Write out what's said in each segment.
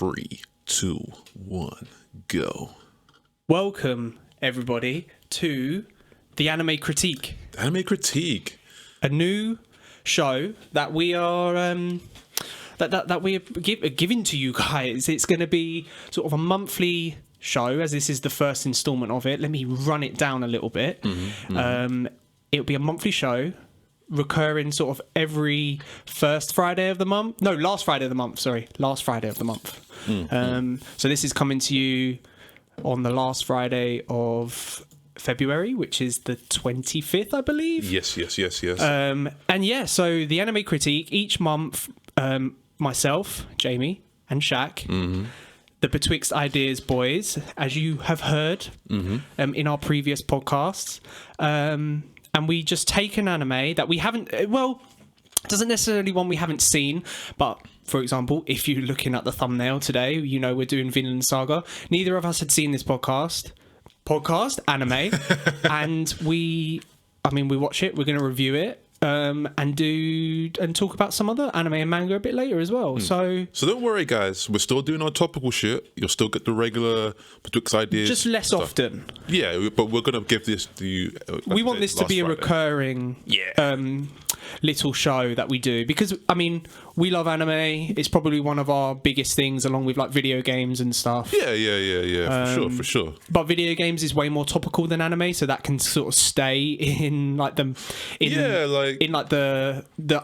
3, 2, 1, go. Welcome, everybody, to the Anime Critique. Anime Critique. A new show that we are that we are giving to you guys. It's going to be sort of a monthly show, as this is the first instalment of it. Let me run it down a little bit. It'll be a monthly show, recurring sort of every first Friday of the month. No, last Friday of the month. Sorry, last Friday of the month. So this is coming to you on the last Friday of February, which is the 25th, I believe. Yes. And yeah, so the Anime Critique each month, myself, Jamie, and Shaq, the Betwixt Ideas boys, as you have heard in our previous podcasts, and we just take an anime that we haven't, doesn't necessarily one we haven't seen, but for example, if you're looking at the thumbnail today, you know we're doing Vinland Saga. Neither of us had seen this podcast anime, and we watch it. We're going to review it, and talk about some other anime and manga a bit later as well. So don't worry, guys. We're still doing our topical shit. You'll still get the regular Betwixt Ideas, just less stuff. Often. Yeah, but we're going to give this to you. We want this to be a recurring, little show that we do, because we love anime. It's probably one of our biggest things, along with like video games and stuff. Yeah. For sure. But video games is way more topical than anime, so that can sort of stay in like the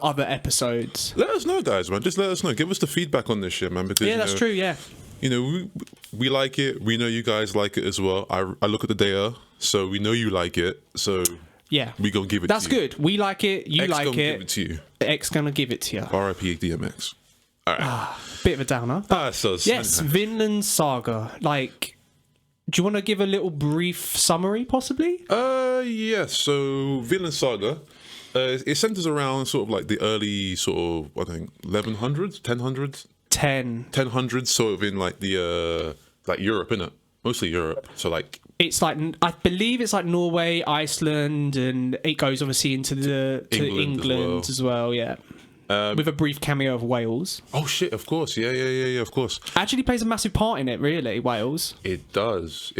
other episodes. Let us know, guys, man. Just let us know. Give us the feedback on this shit, man. Because that's true. Yeah. We like it. We know you guys like it as well. I look at the data, so we know you like it. So yeah, we gonna give it. That's to you. good. We like it. You X like gonna it. Give it to you. X gonna give it to you. R.I.P. DMX. All right. Bit of a downer. Yes, Vinland Saga. Like, do you want to give a little brief summary, possibly? Yes. So Vinland Saga. It centers around sort of like the early sort of, I think, 1100s, 1000s? 1000s, sort of in like the, like Europe, innit? Mostly Europe. So like... It's like, I believe it's like Norway, Iceland, and it goes obviously into England as well, yeah. With a brief cameo of Wales. Oh shit, of course. Yeah, of course. Actually plays a massive part in it, really, Wales. It does.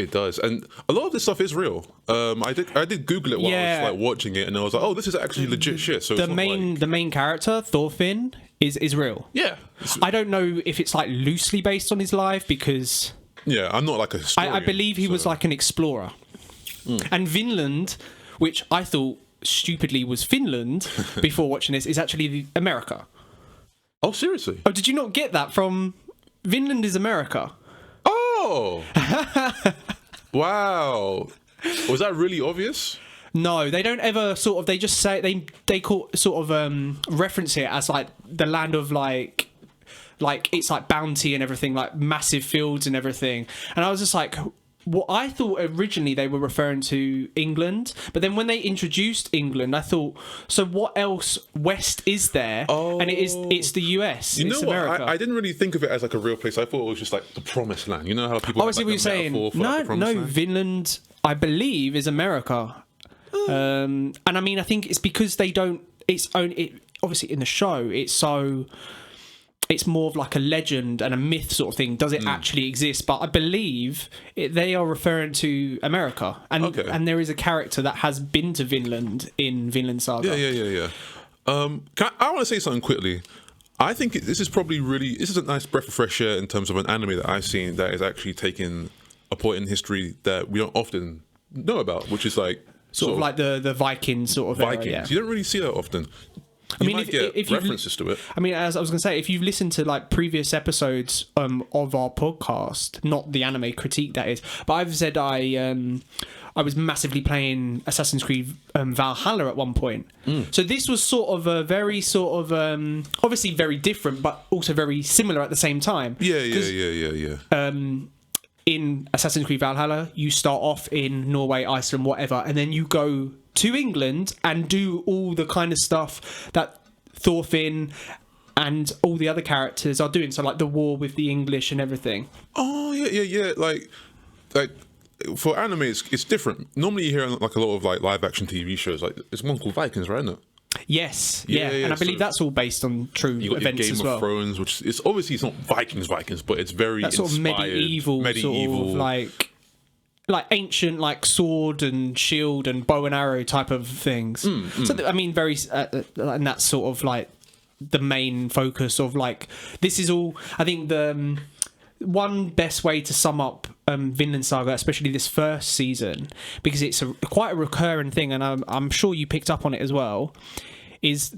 And a lot of this stuff is real. I did Google it while I was like watching it, and I was like, oh, this is actually legit shit. So the main character, Thorfinn, is real. Yeah. I don't know if it's like loosely based on his life, because... Yeah, I'm not like a historian. I believe he was like an explorer. And Vinland, which I thought stupidly was Finland before watching this, is actually America. Oh, seriously? Oh, did you not get that from... Vinland is America. Oh! Wow. Was that really obvious? No, they don't ever sort of... They just say... They call sort of reference it as like the land of like it's like bounty and everything, like massive fields and everything. And I was just like... Well, I thought originally they were referring to England, but then when they introduced England, I thought, so what else west is there? Oh. And it's the US. You know it's what? America. I didn't really think of it as like a real place. I thought it was just like the promised land. You know how people... I see what you're saying. No, Vinland, I believe, is America. And I think it's because they don't... obviously, in the show, it's more of like a legend and a myth sort of thing. Does it actually exist? But I believe they are referring to America. And there is a character that has been to Vinland in Vinland Saga. Yeah. I want to say something quickly. I think this is a nice breath of fresh air in terms of an anime that I've seen that is actually taking a point in history that we don't often know about, which is like... Sort of like the Vikings sort of Vikings. Era, yeah. You don't really see that often. You might get references to it. As I was going to say, if you've listened to like previous episodes of our podcast, not the Anime Critique that is, but I've said I was massively playing Assassin's Creed Valhalla at one point. So this was sort of a very sort of obviously very different, but also very similar at the same time. Yeah. In Assassin's Creed Valhalla, you start off in Norway, Iceland, whatever, and then you go to England and do all the kind of stuff that Thorfinn and all the other characters are doing. So like the war with the English and everything. Oh yeah. Like for anime, it's different. Normally you hear like a lot of like live action TV shows. Like it's one called Vikings, right? Isn't it? Yes, yeah. And I believe that's all based on true you got events Game as of well. Thrones, which is obviously it's not Vikings, but it's very That sort of inspired, medieval sort of like ancient, like sword and shield and bow and arrow type of things. So I mean, very and that's sort of like the main focus of like this is all. I think the one best way to sum up Vinland Saga, especially this first season, because it's quite a recurring thing, and I'm sure you picked up on it as well, is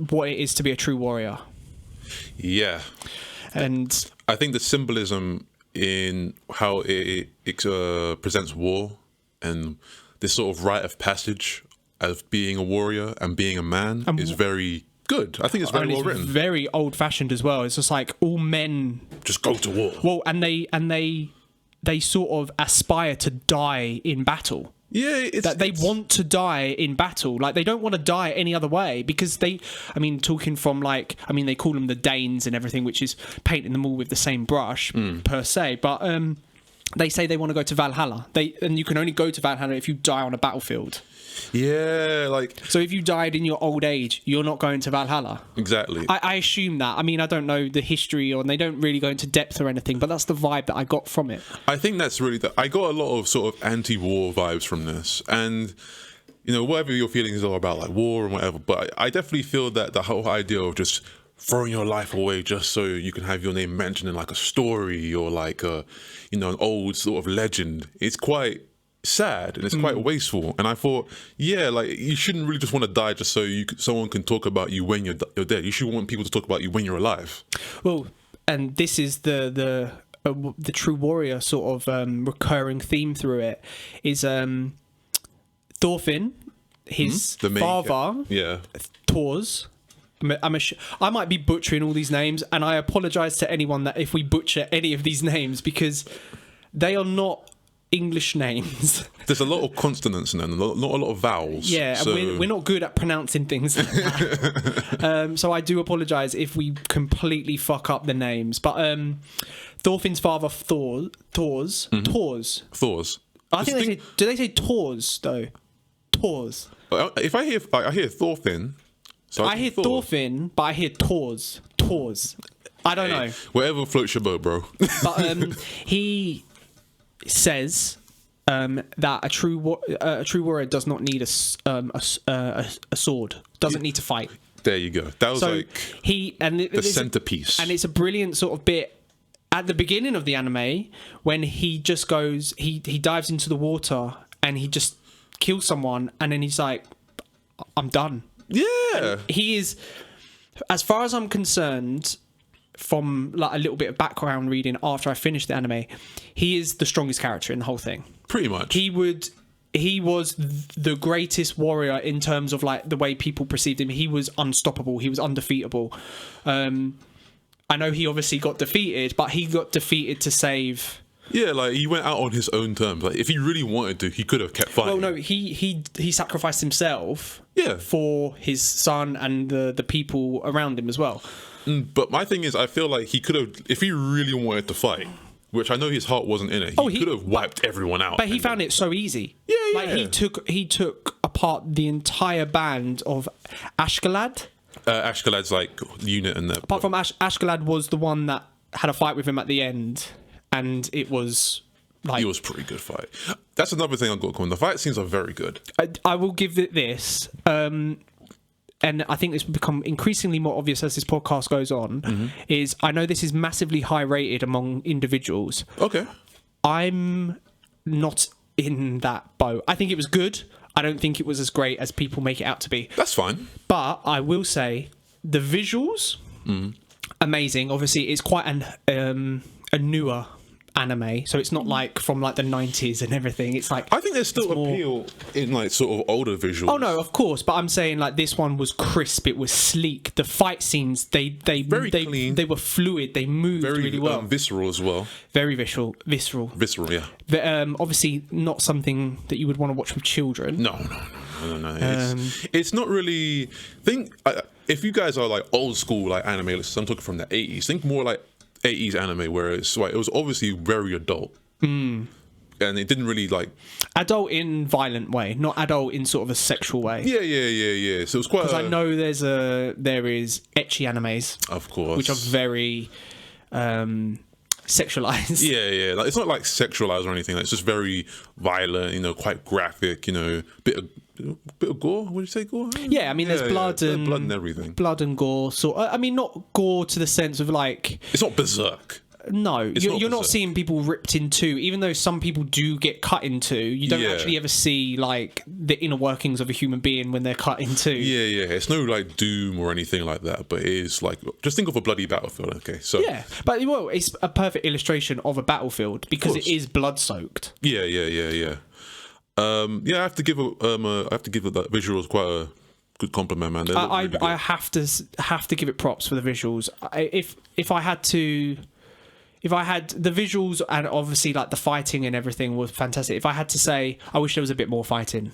what it is to be a true warrior. Yeah, and I think the symbolism in how it presents war and this sort of rite of passage of being a warrior and being a man is very good. I think it's very well written. Very old fashioned as well. It's just like all men just go to war. Well, and they sort of aspire to die in battle. Yeah, they want to die in battle. Like they don't want to die any other way because they call them the Danes and everything, which is painting them all with the same brush per se. But they say they want to go to Valhalla. And you can only go to Valhalla if you die on a battlefield. Yeah, like so if you died in your old age, you're not going to Valhalla. Exactly. I assume that. I mean, I don't know the history, or they don't really go into depth or anything, but that's the vibe that I got from it. I think that's really I got a lot of sort of anti-war vibes from this, and whatever your feelings are about like war and whatever, but I definitely feel that the whole idea of just throwing your life away just so you can have your name mentioned in like a story or like an old sort of legend, it's quite sad and it's quite wasteful. And I thought, like you shouldn't really just want to die just so someone can talk about you when you're dead. You should want people to talk about you when you're alive. Well, and this is the true warrior sort of recurring theme through it is Thorfinn, his father, Thors. I might be butchering all these names, and I apologise to anyone that if we butcher any of these names because they are not English names. There's a lot of consonants in them, not a lot of vowels. Yeah, so and we're not good at pronouncing things like that. So I do apologise if we completely fuck up the names. But Thorfinn's father, Thors. I think do they say Tors though? Tors. If I hear Thorfinn. So I hear Thorfinn, but I hear Tors. I don't know. Whatever floats your boat, bro. But he says that a true warrior does not need a sword. Doesn't need to fight. There you go. That was the centerpiece, and it's a brilliant sort of bit at the beginning of the anime when he just goes, he dives into the water and he just kills someone, and then he's like, "I'm done." Yeah, and he is, as far as I'm concerned, from like a little bit of background reading after I finished the anime, he is the strongest character in the whole thing. Pretty much. He was the greatest warrior in terms of like the way people perceived him. He was unstoppable. He was undefeatable. I know he obviously got defeated, but he got defeated to save. Yeah, like he went out on his own terms. Like if he really wanted to, he could have kept fighting. Well, no, he sacrificed himself. Yeah. For his son and the people around him as well. But my thing is, I feel like he could have, if he really wanted to fight, which I know his heart wasn't in it, he could have wiped everyone out. But he found it so easy. Yeah. Like he took apart the entire band of Ashkala. Ashkalad's like unit in there. Apart from Ashkala was the one that had a fight with him at the end, and it was like, it was a pretty good fight. That's another thing I've got going. The fight scenes are very good. I will give it this. And I think this will become increasingly more obvious as this podcast goes on, is I know this is massively high rated among individuals. Okay. I'm not in that boat. I think it was good. I don't think it was as great as people make it out to be. That's fine. But I will say the visuals, amazing. Obviously, it's quite a newer anime, so it's not like from like the 90s and everything. It's like, I think there's still appeal in like sort of older visuals. Oh no, of course, but I'm saying like this one was crisp, it was sleek. The fight scenes, they very clean. They were fluid, they moved really well. Visceral as well. Very visceral, yeah. But, obviously not something that you would want to watch with children. No. It's not really. If you guys are like old school like anime, I'm talking from the 80s. Think more like 80s anime, where it's like it was obviously very adult. Because and it didn't really like adult in violent way, not adult in sort of a sexual way. Yeah. So it was quite. Because I know there is ecchi animes, of course, which are very sexualized. Yeah. Like, it's not like sexualized or anything. Like, it's just very violent. You know, quite graphic. You know, bit of gore. Would you say gore? Yeah, I mean, there's blood and everything. Blood and gore. So I mean, not gore to the sense of like. It's not berserk. No, you're not seeing people ripped in two. Even though some people do get cut in two, you don't actually ever see like the inner workings of a human being when they're cut in two. Yeah. It's no like Doom or anything like that, but it is like, just think of a bloody battlefield. Okay, so yeah, but well, it's a perfect illustration of a battlefield because it is blood soaked. Yeah. I have to give the visuals quite a good compliment, man. I have to give it props for the visuals. If I had the visuals, and obviously like the fighting and everything was fantastic. If I had to say, I wish there was a bit more fighting,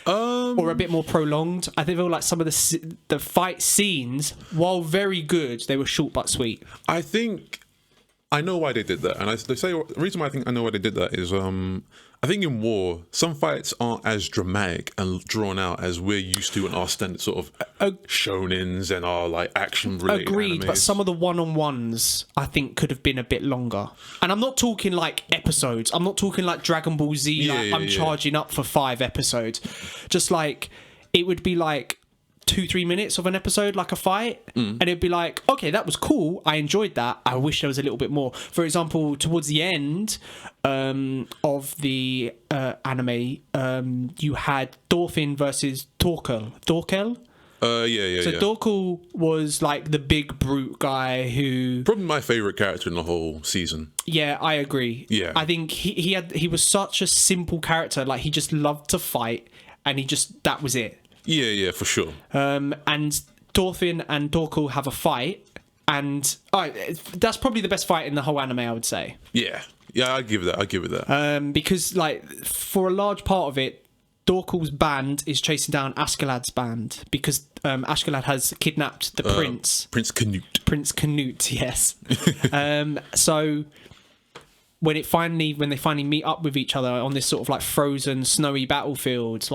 or a bit more prolonged. I feel like some of the fight scenes, while very good, they were short but sweet. I think I know why they did that, and the reason why I think I know why they did that is I think in war, some fights aren't as dramatic and drawn out as we're used to in our standard sort of shonens and our like action-related Agreed, animes. but some of the one-on-ones I think could have been a bit longer. And I'm not talking like episodes. I'm not talking like Dragon Ball Z. I'm charging up for 5 episodes. Just like it would be like 2-3 minutes of an episode, like a fight, and it'd be like, okay, that was cool, I enjoyed that, I wish there was a little bit more. For example, towards the end of the anime, you had Dawfin versus Torquel. So Torquel was like the big brute guy who probably my favorite character in the whole season. Yeah, I agree. Yeah, I think he was such a simple character. Like, he just loved to fight, and that was it. Yeah, for sure. And Thorfinn and Torquel have a fight, and that's probably the best fight in the whole anime, I would say. Yeah, I'd give it that. Because like for a large part of it, Torquel's band is chasing down Ashkalad's band because Ashkala has kidnapped the prince. Prince Canute, yes. So when they finally meet up with each other on this sort of like frozen, snowy battlefield,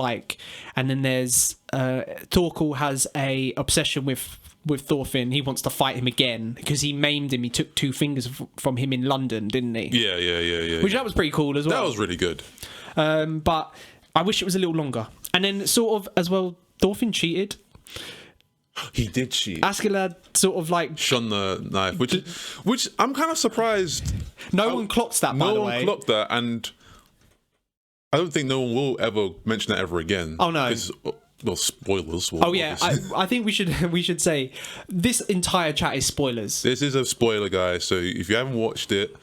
and then there's Torquel has a obsession with Thorfinn. He wants to fight him again because he maimed him. He took 2 fingers from him in London, didn't he? Yeah. Which that was pretty cool as well. That was really good. But I wish it was a little longer. And then sort of as well, Thorfinn cheated. He did cheat. Ashkala sort of like shone the knife, which I'm kind of surprised. No one clocked that, by the way. No one clocked that, and I don't think no one will ever mention that ever again. Oh no. Well, spoilers. Oh yeah, I think we should say this entire chat is spoilers. This is a spoiler, guys. So if you haven't watched it,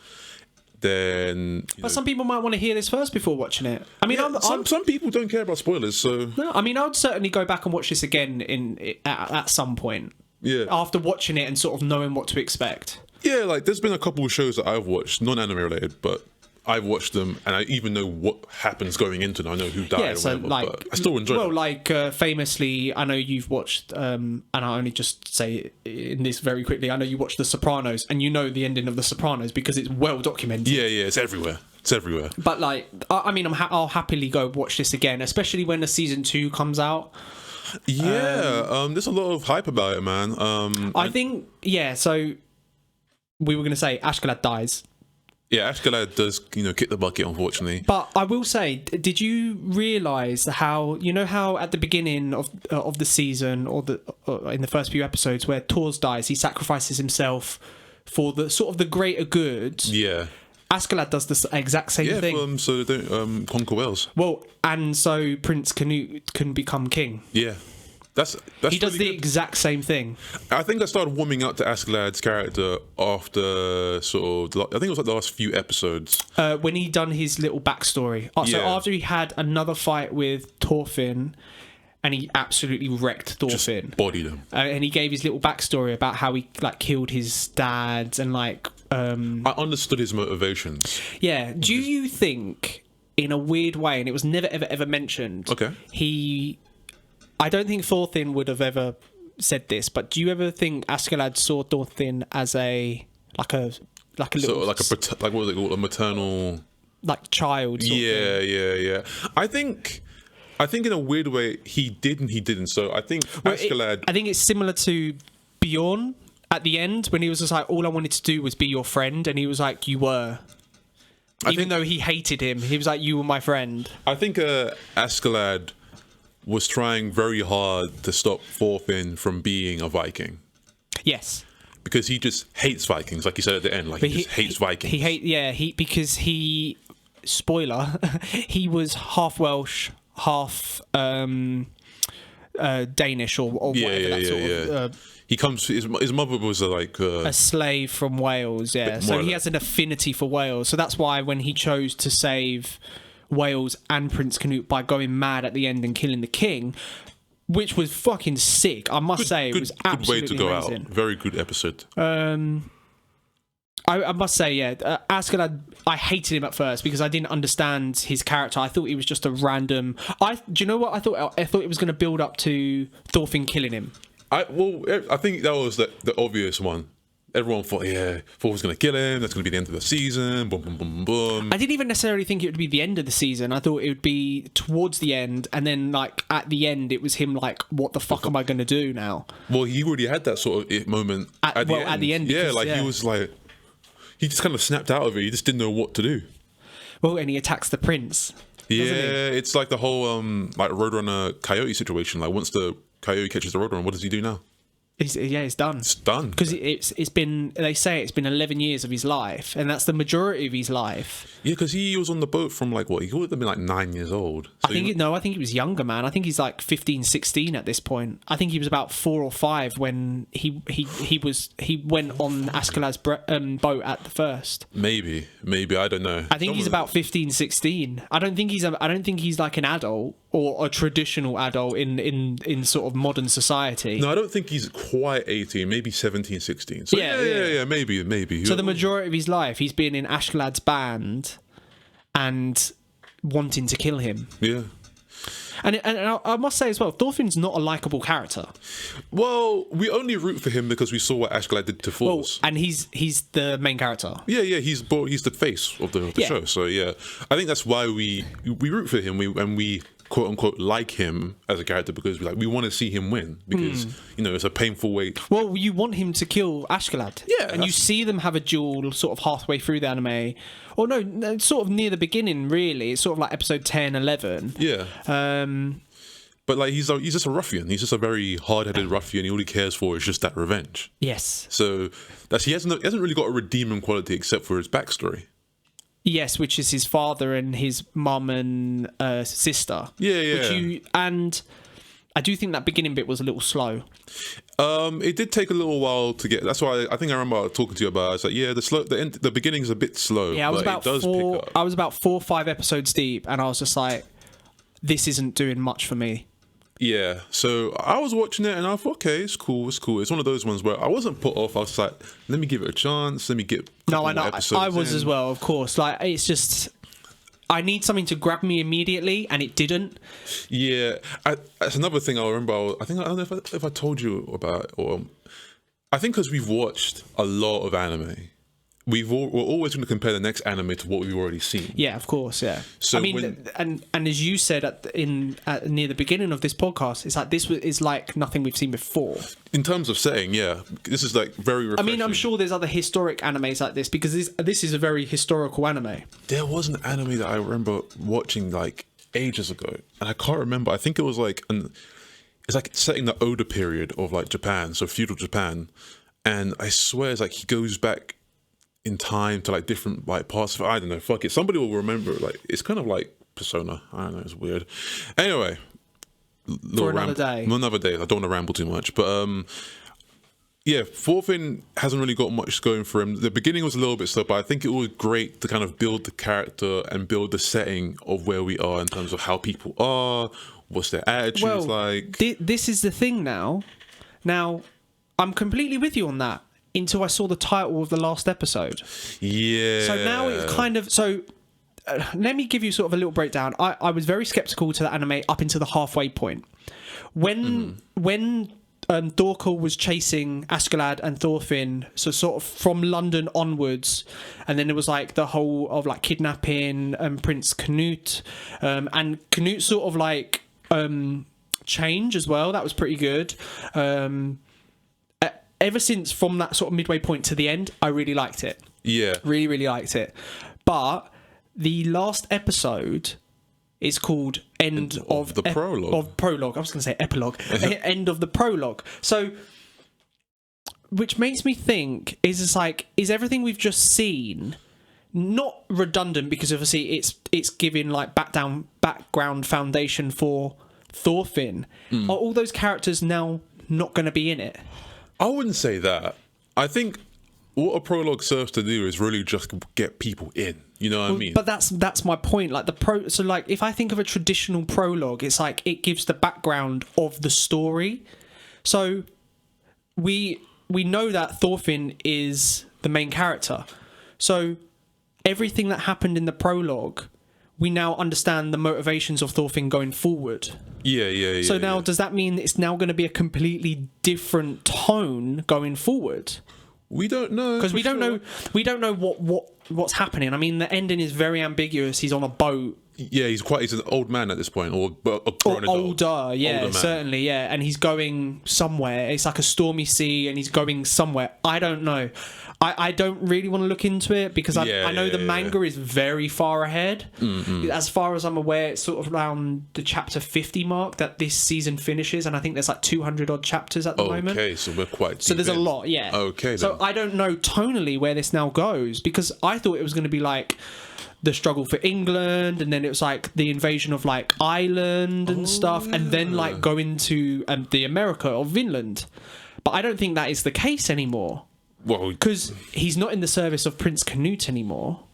then but some people might want to hear this first before watching it. I mean, some people don't care about spoilers, so no. I mean, I would certainly go back and watch this again at some point. Yeah, after watching it and sort of knowing what to expect. Yeah, like there's been a couple of shows that I've watched, non-anime related, but I've watched them and I even know what happens going into them. I know who died or whatever, but I still enjoy it. Well, like famously, I know you've watched, and I'll only just say in this very quickly, I know you watched The Sopranos, and you know the ending of The Sopranos because it's well documented. Yeah, it's everywhere. It's everywhere. But like, I mean, I'll happily go watch this again, especially when the season 2 comes out. Yeah, there's a lot of hype about it, man. I think, so we were going to say Ashkala Dies. Yeah, Ashkala does, kick the bucket, unfortunately. But I will say, did you realise how at the beginning of the season or in the first few episodes where Thors dies, he sacrifices himself for the sort of the greater good? Yeah. Ashkala does the exact same thing. So they don't conquer Wales. Well, and so Prince Canute can become king. Yeah. That's he does the exact same thing. I think I started warming up to Ashkalad's character after sort of, I think it was like the last few episodes. When he done his little backstory. So after he had another fight with Thorfinn, and he absolutely wrecked Thorfinn. Just bodied him. And he gave his little backstory about how he killed his dad and I understood his motivations. Yeah. Do you think, in a weird way, and it was never ever mentioned, I don't think Thorfinn would have ever said this, but do you ever think Ashkala saw Thorfinn as a little sort of like what was it called, a maternal? like child. Sort of thing. Yeah. I think in a weird way he did and he didn't. So I think Ashkala. I think it's similar to Bjorn at the end when he was just like, all I wanted to do was be your friend, and he was like, you were. Even though he hated him, he was like, you were my friend. I think Ashkala was trying very hard to stop Thorfinn from being a Viking. Yes. Because he just hates Vikings, like you said at the end. Like, he just hates Vikings. Because he, spoiler, he was half Welsh, half Danish or whatever that sort of... He comes. His mother was a slave from Wales. Yeah, so he has an affinity for Wales. So that's why when he chose to save Wales and Prince Canute by going mad at the end and killing the king, which was fucking sick, I must say, it was absolutely good way to go amazing. Out. Very good episode. I must say, Ashkala, I hated him at first because I didn't understand his character. I thought he was just a random. Do you know what I thought? I thought it was going to build up to Thorfinn killing him. I think that was the obvious one. Everyone thought, Thor was going to kill him. That's going to be the end of the season. Boom, boom, boom, boom. I didn't even necessarily think it would be the end of the season. I thought it would be towards the end, and then like at the end, it was him like, "What the fuck am I going to do now?" Well, he already had that sort of moment at the end. At the end, yeah, because, he was like, he just kind of snapped out of it. He just didn't know what to do. Well, and he attacks the prince. It's like the whole Roadrunner coyote situation. Like once the coyote catches the Roadrunner, what does he do now? It's done. It's done. Because it's been, they say it's been 11 years of his life, and that's the majority of his life. Yeah, because he was on the boat from like, what, he would have been like 9 years old. So I think he was younger, man. I think he's like 15, 16 at this point. I think he was about 4 or 5 when he went on Ashkala's boat at the first. Maybe, I don't know. I think he's about 15, 16. I don't think he's like an adult or a traditional adult in sort of modern society. No, I don't think he's quite 18, maybe 17, 16. So yeah, maybe. So the majority of his life, he's been in Ashkalad's band and wanting to kill him. Yeah. And I must say as well, Thorfinn's not a likable character. Well, we only root for him because we saw what Ashkala did to Force. Well, and he's the main character. Yeah, he's the face of the show. So yeah, I think that's why we root for him. We quote unquote like him as a character because we want to see him win because it's a painful way. Well, you want him to kill Ashkala. Yeah, and you see them have a duel sort of halfway through the anime. Or no, sort of near the beginning, really. It's sort of like episode 10, 11. Yeah. But like he's just a ruffian. He's just a very hard-headed ruffian. All he cares for is just that revenge. Yes. So he hasn't really got a redeeming quality except for his backstory. Yes, which is his father and his mum and sister. Yeah. And I do think that beginning bit was a little slow. It did take a little while to get. That's why I think I remember talking to you about it. It's like, the beginning's a bit slow. Yeah, I was about 4 or 5 episodes deep, and I was just like, this isn't doing much for me. Yeah, so I was watching it and I thought, okay, it's cool. It's one of those ones where I wasn't put off. I was like, let me give it a chance. Let me get. No, I know. I was as well, of course. Like, it's just, I need something to grab me immediately, and it didn't. Yeah, that's another thing I remember. I don't know if I told you about it, or I think because we've watched a lot of anime. We're always going to compare the next anime to what we've already seen. Yeah, of course, yeah. So I mean, and as you said near the beginning of this podcast, it's like this is like nothing we've seen before. In terms of setting, yeah, this is like very refreshing. I mean, I'm sure there's other historic animes like this because this is a very historical anime. There was an anime that I remember watching like ages ago, and I can't remember. I think it was like it's like setting the Oda period of like Japan, so feudal Japan, and I swear it's like he goes back in time to like different like parts of, I don't know, fuck it, somebody will remember. Like it's kind of like Persona. I don't know, it's weird. Anyway, for another day. I don't want to ramble too much, but yeah, Thorfinn hasn't really got much going for him. The beginning was a little bit slow, but I think it was great to kind of build the character and build the setting of where we are in terms of how people are, what's their attitudes like. This is the thing now. Now, I'm completely with you on that. Until I saw the title of the last episode. Yeah. So now it's kind of... So let me give you sort of a little breakdown. I was very skeptical to the anime up until the halfway point. When Torquel was chasing Ashkala and Thorfinn, so sort of from London onwards, and then there was like the whole of like kidnapping Prince Canute, and Canute sort of like change as well. That was pretty good. Ever since from that sort of midway point to the end, I really liked it. Yeah, really, really liked it. But the last episode is called End of the Prologue. Of Prologue. I was going to say epilogue. End of the Prologue. So, which makes me think, is everything we've just seen not redundant, because obviously it's giving like background foundation for Thorfinn. Are all those characters now not going to be in it? I wouldn't say that. I think what a prologue serves to do is really just get people in. You know what I mean? But that's my point. Like so like if I think of a traditional prologue, it's like it gives the background of the story. So we know that Thorfinn is the main character. So everything that happened in the prologue, we now understand the motivations of Thorfinn going forward. Yeah. So now, does that mean it's now going to be a completely different tone going forward? We don't know, because we don't know what's happening. I mean, the ending is very ambiguous. He's on a boat. Yeah, he's an old man at this point, or older. Yeah, older certainly. Yeah, and he's going somewhere. It's like a stormy sea, and he's going somewhere. I don't know. I don't really want to look into it because I know the manga is very far ahead. As far as I'm aware, it's sort of around the chapter 50 mark that this season finishes, and I think there's like 200 odd chapters at the moment. Okay, so we're quite so there's a lot, yeah. Okay, then. So I don't know tonally where this now goes, because I thought it was going to be like the struggle for England, and then it was like the invasion of like Ireland and stuff, and then like go into the America of Vinland. But I don't think that is the case anymore. Well, because he's not in the service of Prince Canute anymore.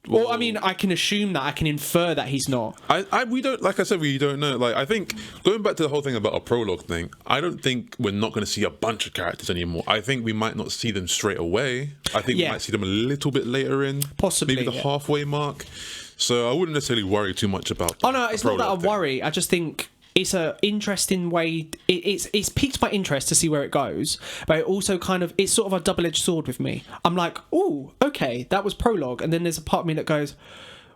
Well, I mean, I can assume that, I can infer that he's not. We don't, like I said, we don't know. Like, I think going back to the whole thing about a prologue thing, I don't think we're not going to see a bunch of characters anymore. I think we might not see them straight away. I think we might see them a little bit later in, possibly maybe the halfway mark. So I wouldn't necessarily worry too much about. Oh no, it's not that I worry. I just think it's a interesting way. It's piqued my interest to see where it goes, but it also kind of, it's sort of a double-edged sword with me. I'm like, oh, okay, that was prologue, and then there's a part of me that goes,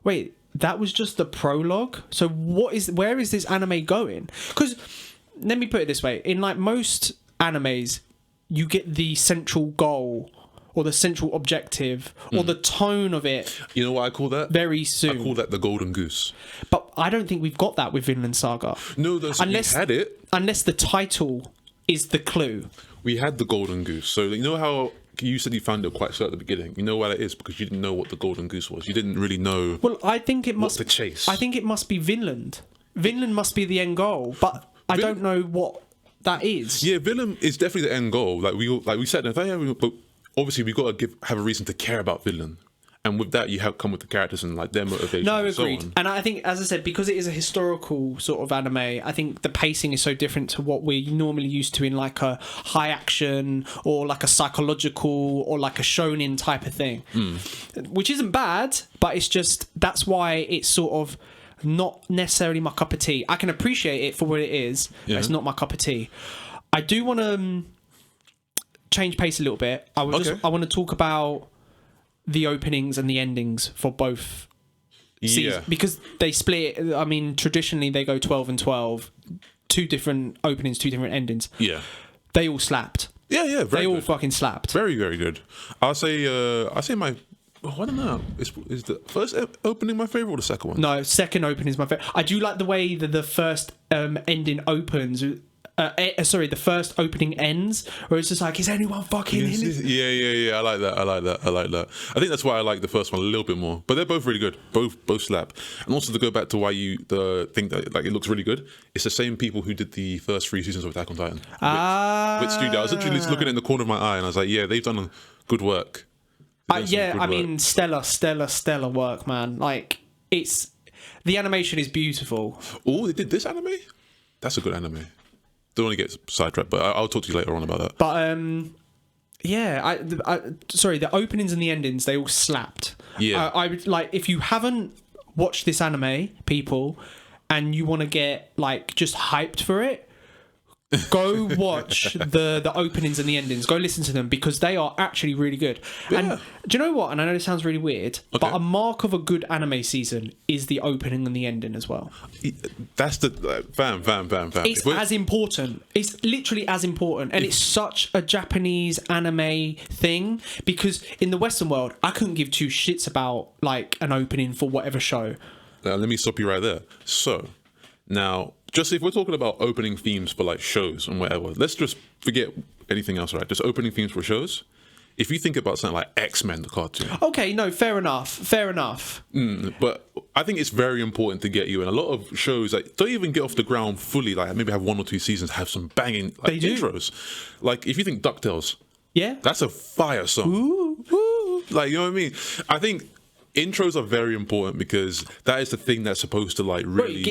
wait, that was just the prologue. So where is this anime going? Because let me put it this way: in like most animes, you get the central goal or the central objective or the tone of it. You know what I call that? Very soon. I call that the golden goose. But I don't think we've got that with Vinland Saga. No, we had it. Unless the title is the clue. We had the golden goose. So you know how you said you found it quite slow at the beginning? You know why that is? Because you didn't know what the golden goose was. You didn't really know. Well, I think it must. What to chase. I think it must be Vinland. Vinland must be the end goal, but I don't know what that is. Yeah, Vinland is definitely the end goal. Like we said, but obviously we've got to have a reason to care about Vinland. And with that, you come with the characters and like their motivation. No, and agreed. So on. And I think, as I said, because it is a historical sort of anime, I think the pacing is so different to what we're normally used to in like a high action or like a psychological or like a shonen type of thing, which isn't bad, but it's just, that's why it's sort of not necessarily my cup of tea. I can appreciate it for what it is, but it's not my cup of tea. I do want to change pace a little bit. I want to talk about the openings and the endings for both seasons, because they split. I mean, traditionally they go 12 and 12, 2 different openings, 2 different endings. Yeah, they all slapped. Yeah, they all fucking slapped. Very, very good. I say my. Oh, I don't know. Is the first opening my favorite or the second one? No, second opening is my favorite. I do like the way that the first ending opens. The first opening ends, where it's just like, is anyone fucking in it? Yeah. I like that. I think that's why I like the first one a little bit more. But they're both really good. Both slap. And also to go back to why you think that like it looks really good, it's the same people who did the first 3 seasons of Attack on Titan. With Studio. I was literally looking at it in the corner of my eye, and I was like, yeah, they've done good work. I mean, stellar work, man. Like, it's, the animation is beautiful. Oh, they did this anime? That's a good anime. Don't want to get sidetracked, but I'll talk to you later on about that. But the openings and the endings, they all slapped. Yeah. I would like, if you haven't watched this anime, people, and you want to get like just hyped for it, Go watch the openings and the endings. Go listen to them because they are actually really good. Yeah. And do you know what? And I know this sounds really weird, but a mark of a good anime season is the opening and the ending as well. That's the fam. It's as important. It's literally as important, and it's such a Japanese anime thing because in the Western world, I couldn't give two shits about like an opening for whatever show. Now, let me stop you right there. So, now, just if we're talking about opening themes for like shows and whatever, let's just forget anything else, right? Just opening themes for shows. If you think about something like X-Men, the cartoon. Okay, no, fair enough. But I think it's very important to get you in. A lot of shows like don't even get off the ground fully, like maybe have 1 or 2 seasons, have some banging like intros. Like if you think DuckTales, yeah, that's a fire song. Ooh. Like, you know what I mean? I think intros are very important because that is the thing that's supposed to like really it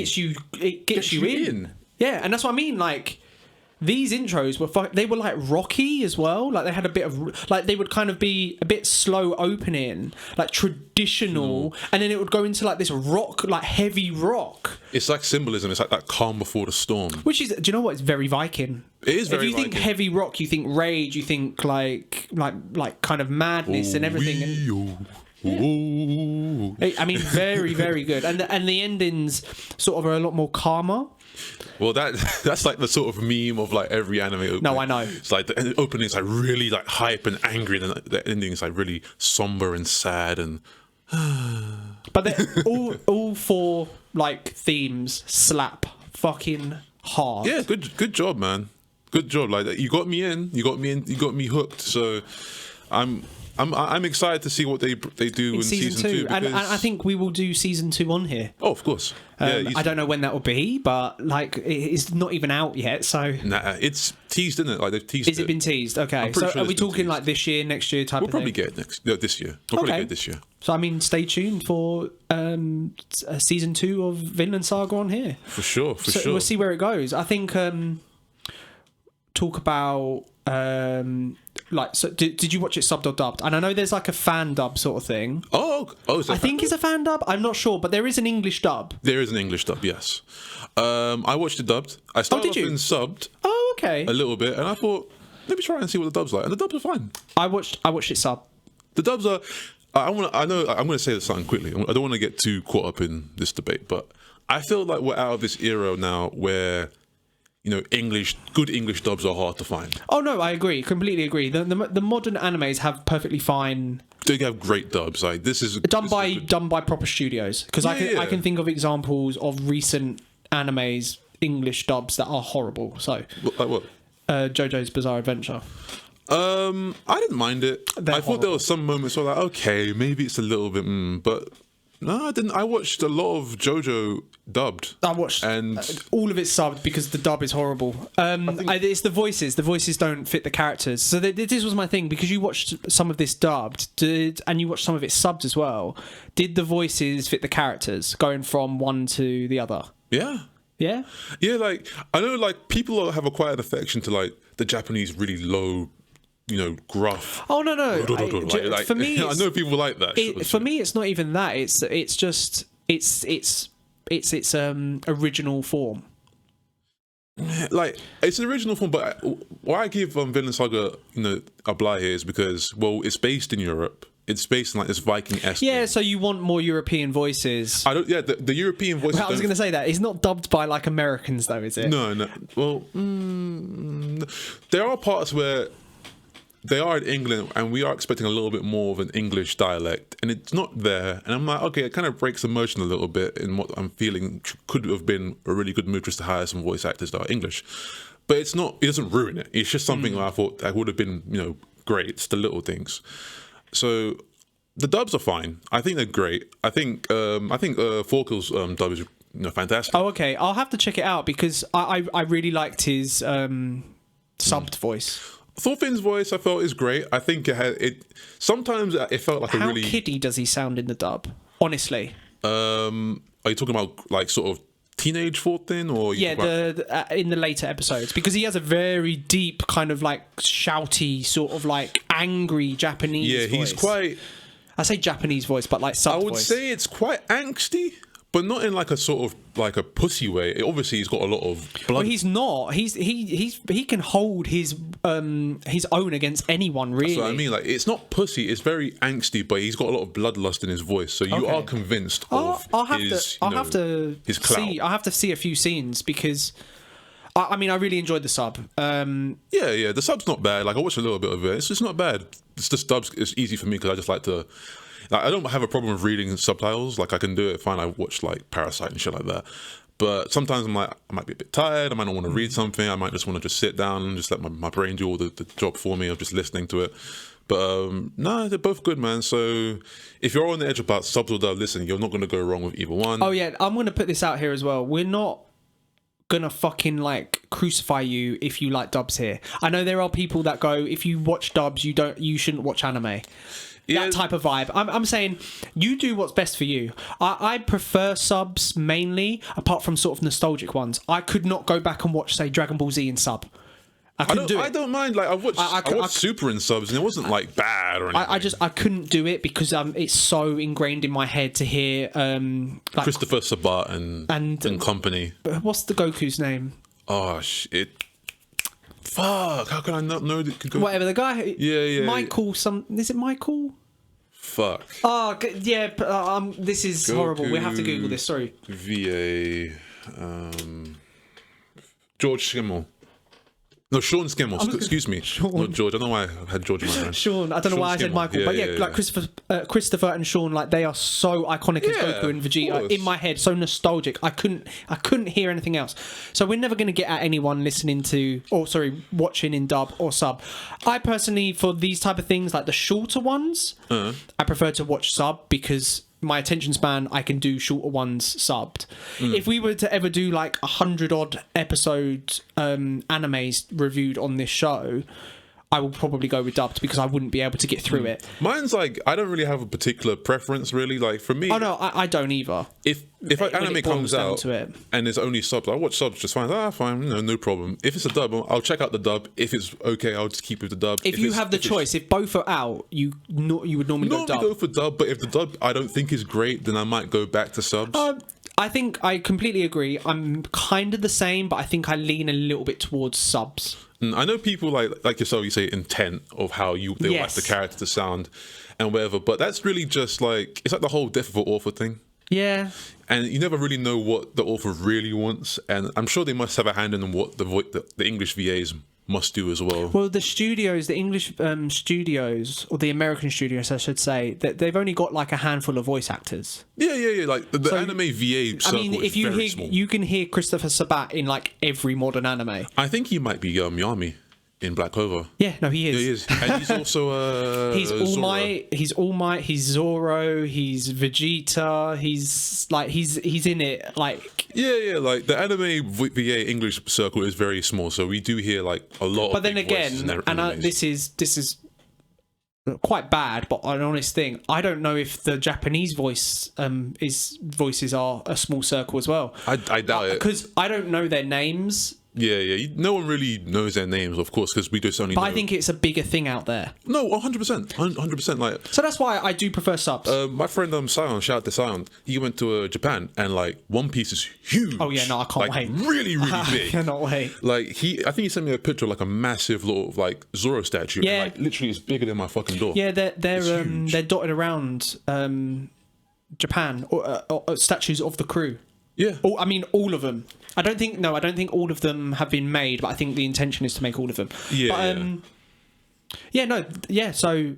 gets you in. Yeah, and that's what I mean. Like these intros they were like rocky as well. Like they had a bit of like they would kind of be a bit slow opening, like traditional, and then it would go into like this rock, like heavy rock. It's like symbolism. It's like that calm before the storm. Which is, do you know what? It's very Viking. It is very Viking. If you think heavy rock, you think rage, you think like kind of madness and everything. I mean, very, very good, and the endings sort of are a lot more calmer. Well, that's like the sort of meme of like every anime opening. No, I know. It's like the opening is like really like hype and angry, and the ending is like really somber and sad and. But they're all 4 like themes slap fucking hard. Yeah, good job, man. Good job. Like you got me in, you got me hooked. So I'm excited to see what they do in season 2 and I think we will do season 2 on here. Oh, of course. Yeah, I don't know when that will be, but like it's not even out yet. So it's teased, isn't it? Like they've teased. Is it been teased? Okay. So are we talking like this year, next year type? We'll of probably thing? get this year. We'll probably get this year. So I mean, stay tuned for season 2 of Vinland Saga on here. For sure. We'll see where it goes. I think talk about. So did you watch it subbed or dubbed? And I know there's like a fan dub sort of thing. I think it's a fan dub. I'm not sure, but there is an English dub. There is an English dub, yes. I watched it dubbed. I started off in subbed. Oh, okay. A little bit, and I thought, let me try and see what the dub's like. And the dubs are fine. I watched it sub. The dubs are. I'm going to say something quickly. I don't want to get too caught up in this debate, but I feel like we're out of this era now where. You know, good English dubs are hard to find. Oh no, I agree, completely agree. The modern animes have perfectly fine. They have great dubs. Like this is done by proper studios. Because I can think of examples of recent animes English dubs that are horrible. So like what? Jojo's Bizarre Adventure. I didn't mind it. I thought there were some moments where like, okay, maybe it's a little bit, but. No, I didn't. I watched a lot of Jojo dubbed. I watched all of it subbed because the dub is horrible. It's the voices. The voices don't fit the characters. So this was my thing because you watched some of this dubbed, and you watched some of it subbed as well. Did the voices fit the characters going from one to the other? Yeah. Yeah. Yeah. Like I know, like people have a quiet affection to like the Japanese really low. You know, gruff. Oh no! For me, I know people like that. For me, it's not even that. It's just its original form. Like it's an original form, but why I give Vinland Saga a blah here is because it's based in Europe. It's based on like this Viking-esque. Yeah, thing. so you want more European voices. I don't. Yeah, the European voices. Well, I was going to say that it's not dubbed by like Americans, though, is it? No. Well, there are parts where. They are in England, and we are expecting a little bit more of an English dialect, and it's not there. And I'm like, okay, it kind of breaks immersion a little bit in what I'm feeling could have been a really good move just to hire some voice actors that are English. But it's not. It doesn't ruin it. It's just something where I thought that would have been, great. It's the little things. So the dubs are fine. I think they're great. I think Torquel's dub is fantastic. Oh, okay. I'll have to check it out because I really liked his subbed voice. Thorfinn's voice I felt is great. I think it sometimes it felt like How kiddie does he sound in the dub? Honestly. Are you talking about like sort of teenage Thorfinn or in the later episodes because he has a very deep kind of like shouty sort of like angry Japanese voice. He's quite. I say Japanese voice, but like sub. I would say it's quite angsty, but not in like a sort of like a pussy way. Obviously, he's got a lot of blood. Well, he's not. He can hold his own against anyone, really. So I mean, like, it's not pussy. It's very angsty, but he's got a lot of bloodlust in his voice. So you are convinced of his clout. I'll have to see a few scenes because. I mean, I really enjoyed the sub. Yeah, the sub's not bad. Like, I watched a little bit of it. It's just not bad. It's just dubs. It's easy for me because I just like to. Like, I don't have a problem with reading subtitles. Like, I can do it fine. I watch like Parasite and shit like that. But sometimes I'm like, I might be a bit tired. I might not want to read something. I might just want to just sit down and just let my brain do all the job for me of just listening to it. But no, they're both good, man. So if you're on the edge about subs or dub, listen, you're not going to go wrong with either one. Oh yeah, I'm going to put this out here as well. We're not gonna fucking like crucify you if you like dubs here. I know there are people that go, if you watch dubs, you shouldn't watch anime. That type of vibe. I'm saying you do what's best for you. I prefer subs mainly, apart from sort of nostalgic ones. I could not go back and watch, say, Dragon Ball Z in sub. I couldn't do it. I don't mind. Like, I watched Super in subs, and it wasn't like bad or anything. I couldn't do it because it's so ingrained in my head to hear like Christopher Sabat and company. What's the Goku's name? Oh shit! Fuck! How can I not know that? Whatever the guy. Yeah. Michael. Is it Michael? Fuck. Oh yeah. This is Goku, horrible. We have to Google this. Sorry. VA. George Schimmel. No, Sean Skimmel. Excuse me. Sean. Not George. I don't know why I had George in my mind. Sean. I don't know why I said Michael. But yeah, like Christopher and Sean, like they are so iconic as Goku and Vegeta in my head. So nostalgic. I couldn't hear anything else. So we're never going to get at anyone watching in dub or sub. I personally, for these type of things, like the shorter ones, I prefer to watch sub because my attention span, I can do shorter ones subbed. If we were to ever do like 100 odd episode animes reviewed on this show, I will probably go with dubbed because I wouldn't be able to get through it. Mine's like, I don't really have a particular preference really. Like for me, oh no, I don't either. If an anime comes out and there's only subs, I watch subs just fine. Fine, no problem. If it's a dub, I'll check out the dub. If it's okay, I'll just keep with the dub. If you have the choice, if both are out, you would normally go dub. Go for dub, but if the dub I don't think is great, then I might go back to subs. I think I completely agree. I'm kind of the same, but I think I lean a little bit towards subs. I know people like yourself, you say intent of how they like the character to sound and whatever, but that's really just like, it's like the whole death of an author thing. Yeah. And you never really know what the author really wants, and I'm sure they must have a hand in what the English VAs must do as well. Well, the studios, the English studios, or the American studios, I should say, that they've only got like a handful of voice actors. Yeah. Like the anime VA circle is very small. You can hear Christopher Sabat in like every modern anime. I think he might be Yami in Black Clover. Yeah, no, he is. Yeah, he is. And he's also he's All Might. He's All Might. He's Zoro. He's Vegeta. He's in it. Like yeah. Like the anime VA English circle is very small, so we do hear like a lot. But then again, this is quite bad, but an honest thing. I don't know if the Japanese voices are a small circle as well. I doubt it because I don't know their names. Yeah. No one really knows their names, of course, because we just only. But I think it's a bigger thing out there. No, 100%. Like, so that's why I do prefer subs. My friend Sion, shout out to Sion. He went to Japan, and like One Piece is huge. Oh yeah, no, I can't wait. Really, really big. I cannot wait. Like I think he sent me a picture of like a massive little like Zoro statue. Yeah, and, like, literally, it's bigger than my fucking door. Yeah, they're dotted around Japan or statues of the crew. Yeah. I mean, all of them. I don't think all of them have been made, but I think the intention is to make all of them. Yeah. So,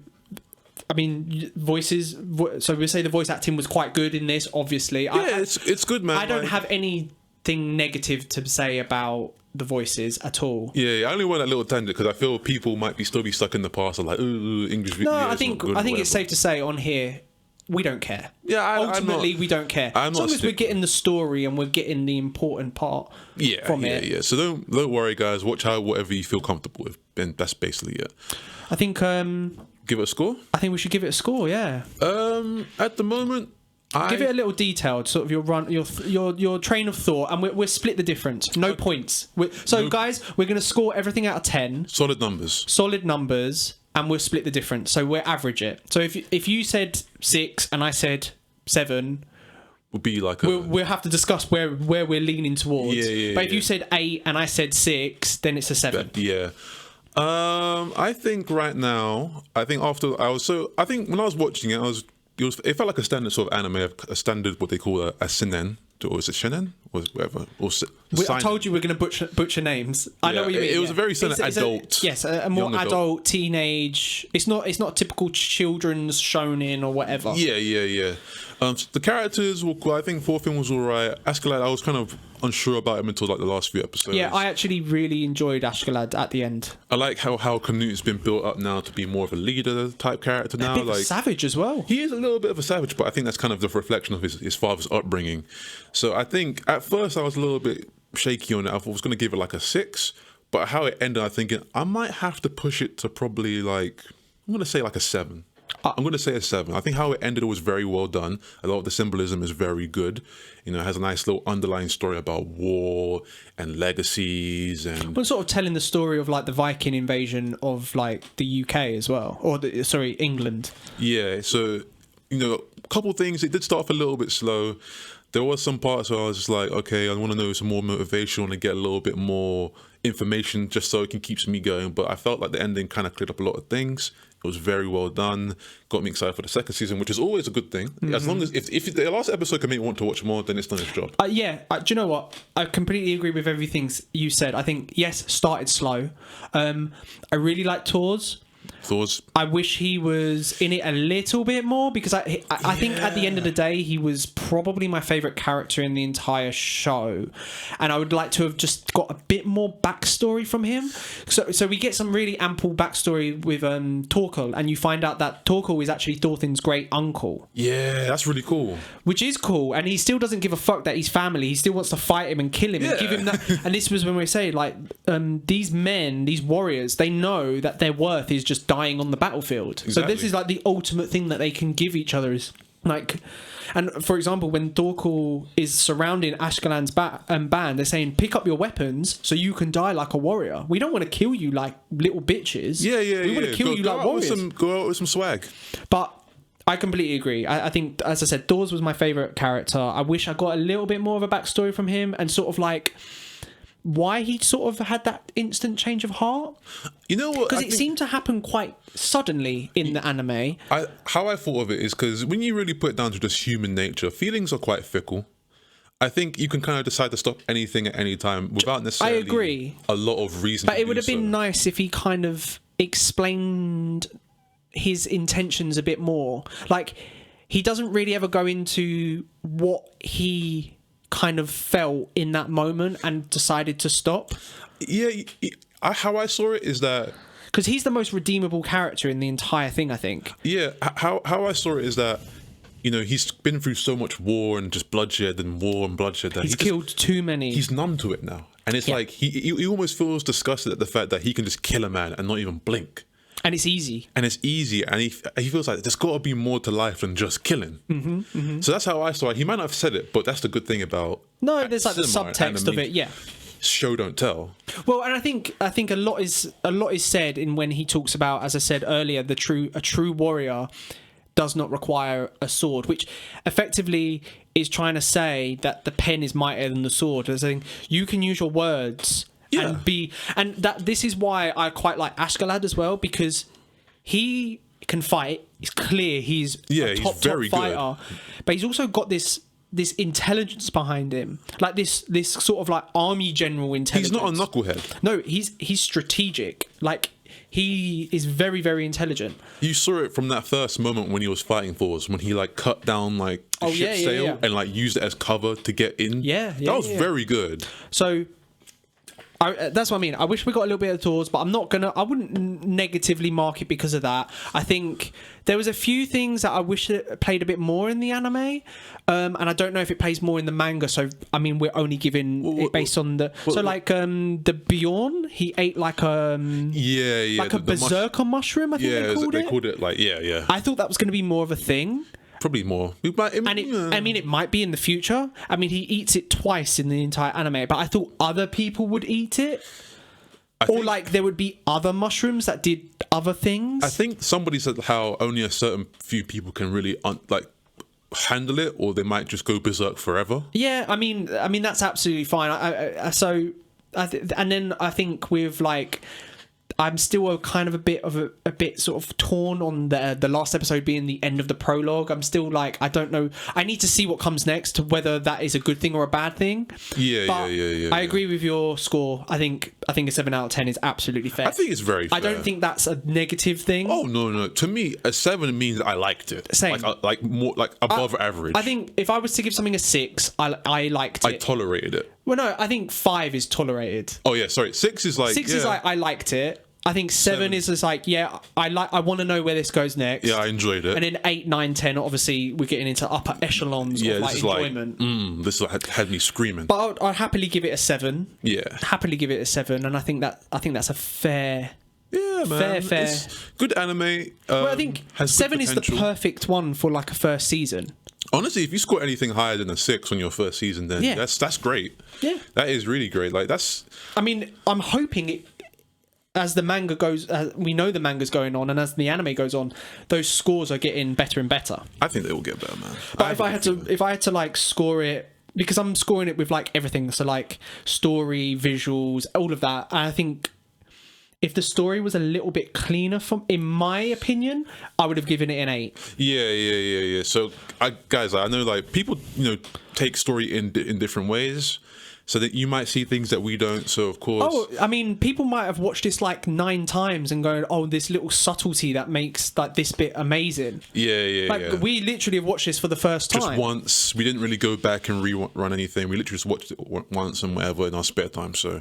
I mean, voices. So we say the voice acting was quite good in this. Obviously, yeah, it's good, man. I don't have anything negative to say about the voices at all. Yeah, I only went a little tangent because I feel people might still be stuck in the past of like, English. No, I think it's safe to say on here. We don't care. Yeah, ultimately, we don't care. As long as we're getting the story and we're getting the important part from it. Yeah. So don't worry, guys. Watch whatever you feel comfortable with, and that's basically it. I think. Give it a score. I think we should give it a score. Yeah. At the moment, give it a little detailed, sort of your train of thought, and we'll split the difference. No points. Guys, we're going to score everything out of 10. Solid numbers. And we'll split the difference. So we'll average it. So if you said 6 and I said 7, would be like a... We'll have to discuss where we're leaning towards. But if you said 8 and I said 6, then it's a 7. Yeah. I think right now, I think when I was watching it, it felt like a standard sort of anime, a standard what they call a seinen, or is it shinen, or whatever. I told you we're going to butcher names. I know what you mean. It was a very adult. A more adult teenage. It's not typical children's shonen or whatever. Yeah. The characters were cool. I think Thorfinn was alright. Ashkala, I was kind of unsure about him until like the last few episodes. Yeah, I actually really enjoyed Ashkala at the end. I like how Canute's been built up now to be more of a leader type character now. A bit savage as well. He is a little bit of a savage, but I think that's kind of the reflection of his father's upbringing. So I think at first I was a little bit shaky on it. I was going to give it like a 6, but how it ended, I'm thinking I might have to push it to probably like, I'm going to say like a 7. I'm going to say a 7. I think how it ended was very well done. A lot of the symbolism is very good. You know, it has a nice little underlying story about war and legacies, and but sort of telling the story of like the Viking invasion of like the UK as well, or England. Yeah. So, you know, a couple of things. It did start off a little bit slow. There was some parts where I was just like, okay, I want to know some more motivation. I want to get a little bit more information just so it can keep me going. But I felt like the ending kind of cleared up a lot of things. It was very well done. Got me excited for the second season, which is always a good thing. As long as if the last episode can make me want to watch more, then it's done its job. Do you know what? I completely agree with everything you said. I think yes, started slow. I really like Thor's. I wish he was in it a little bit more, because I think at the end of the day he was probably my favourite character in the entire show, and I would like to have just got a bit more backstory from him. So we get some really ample backstory with Torquel, and you find out that Torquel is actually Thorfinn's great uncle. Yeah, that's really cool. Which is cool, and he still doesn't give a fuck that he's family. He still wants to fight him and kill him and give him that. And this was when we say like these men, these warriors, they know that their worth is just dying on the battlefield. Exactly. So this is like the ultimate thing that they can give each other is like, and for example, when Torquel is surrounding Ashkalan's band, they're saying, pick up your weapons so you can die like a warrior. We don't want to kill you like little bitches. We want to kill you like warriors. Go out with some swag. But I completely agree. I think, as I said, Thor's was my favourite character. I wish I got a little bit more of a backstory from him, and sort of like why he sort of had that instant change of heart. You know what? Because it seemed to happen quite suddenly in the anime. How I thought of it is because when you really put it down to just human nature, feelings are quite fickle. I think you can kind of decide to stop anything at any time without necessarily a lot of reason. But it would have been nice if he kind of explained his intentions a bit more. Like, he doesn't really ever go into what he kind of felt in that moment and decided to stop. Yeah, how I saw it is that because he's the most redeemable character in the entire thing, I think. Yeah, how I saw it is that, you know, he's been through so much war and just bloodshed and war and bloodshed that he's killed too many. He's numb to it now, and it's like he almost feels disgusted at the fact that he can just kill a man and not even blink. And it's easy. And he feels like there's got to be more to life than just killing. So that's how I saw it. He might not have said it, but that's the good thing about there's like the subtext of it. Yeah, show don't tell. Well, and I think a lot is said in when he talks about, as I said earlier, a true warrior does not require a sword, which effectively is trying to say that the pen is mightier than the sword. They're saying you can use your words. Yeah. And this is why I quite like Ashkala as well, because he can fight. It's clear he's a top fighter, good. But he's also got this intelligence behind him, like this sort of like army general intelligence. He's not a knucklehead. No, he's strategic. Like, he is very, very intelligent. You saw it from that first moment when he was fighting for us, when he like cut down like the ship's sail and like used it as cover to get in. That was very good. So that's what I mean. I wish we got a little bit of Thor's, but I wouldn't negatively mark it because of that. I think there was a few things that I wish it played a bit more in the anime, and I don't know if it plays more in the manga. So I mean, we're only giving it based on the the Bjorn. He ate like a berserker mushroom. I think they called it. I thought that was going to be more of a thing. Probably more. It might be in the future. I mean, he eats it twice in the entire anime, but I thought other people would eat it. Or like there would be other mushrooms that did other things. I think somebody said how only a certain few people can really handle it, or they might just go berserk forever. Yeah, I mean that's absolutely fine. And then I think with like, I'm still a bit sort of torn on the last episode being the end of the prologue. I'm still like, I don't know. I need to see what comes next, to whether that is a good thing or a bad thing. Yeah. I agree with your score. I think a 7 out of 10 is absolutely fair. I think it's very fair. I don't think that's a negative thing. Oh no. To me, a 7 means I liked it. Same. Like more like above average. I think if I was to give something a 6, I liked it. I tolerated it. Well, no, I think 5 is tolerated. Oh yeah, sorry. 6 is like 6 is like, I liked it. I think 7 is just like, yeah, I want to know where this goes next. Yeah, I enjoyed it. And then 8, 9, 10, obviously we're getting into upper echelons of like enjoyment. This had me screaming. But I'd happily give it a 7. Yeah, happily give it a 7, and I think that's a fair. Yeah, man. Fair. It's good anime. Well, I think 7 is the perfect one for like a first season. Honestly, if you score anything higher than a 6 on your first season, then that's great. Yeah, that is really great. Like that's. I mean, I'm hoping it. As the manga goes, we know the manga's going on, and as the anime goes on, those scores are getting better and better. I think they will get better, man. But if I had to like score it, because I'm scoring it with like everything, so like story, visuals, all of that. And I think if the story was a little bit cleaner, in my opinion, I would have given it an 8. Yeah. So, guys, I know like people, take story in different ways. So that you might see things that we don't. So of course. Oh, I mean, people might have watched this like 9 times and going, "Oh, this little subtlety that makes like this bit amazing." Yeah. We literally have watched this for the first time. Just once. We didn't really go back and rerun anything. We literally just watched it once and whatever in our spare time. So,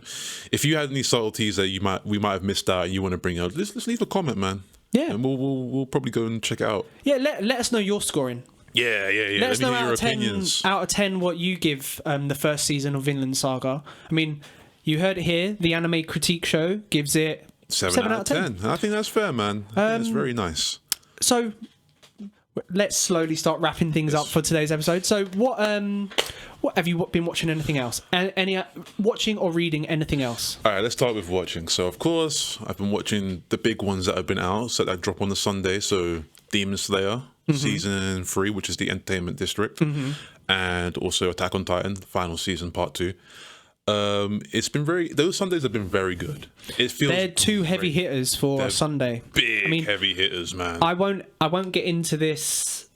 if you had any subtleties that we might have missed out and you want to bring out, let's leave a comment, man. Yeah. And we'll probably go and check it out. Yeah. Let us know your scoring. Yeah. Let us know your opinions. Out of 10 what you give the first season of Vinland Saga. I mean, you heard it here. The Anime Critique Show gives it 7 out of 10. I think that's fair, man. That's very nice. So let's slowly start wrapping things up for today's episode. So what have you been watching? Anything else? Any watching or reading anything else? All right, let's start with watching. So of course, I've been watching the big ones that have been out, so that drop on the Sunday. So Demon Slayer. Season 3, which is the Entertainment District, and also Attack on Titan, the final season, part 2. It's been those Sundays have been very good. It feels they're 2 heavy hitters for a Sunday. Big heavy hitters, man. I won't get into this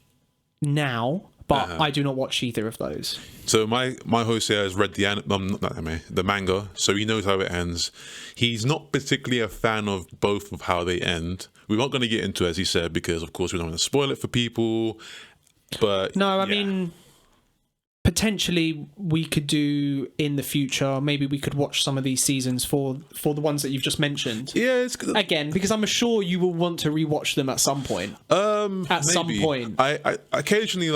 now, but I do not watch either of those. So my host here has read the manga, so he knows how it ends. He's not particularly a fan of both of how they end. We're not going to get into it, as he said, because of course we don't want to spoil it for people. But no, I mean, potentially we could do in the future. Maybe we could watch some of these seasons for the ones that you've just mentioned. Yeah, it's good. Again, because I'm sure you will want to rewatch them at some point. Some point, I occasionally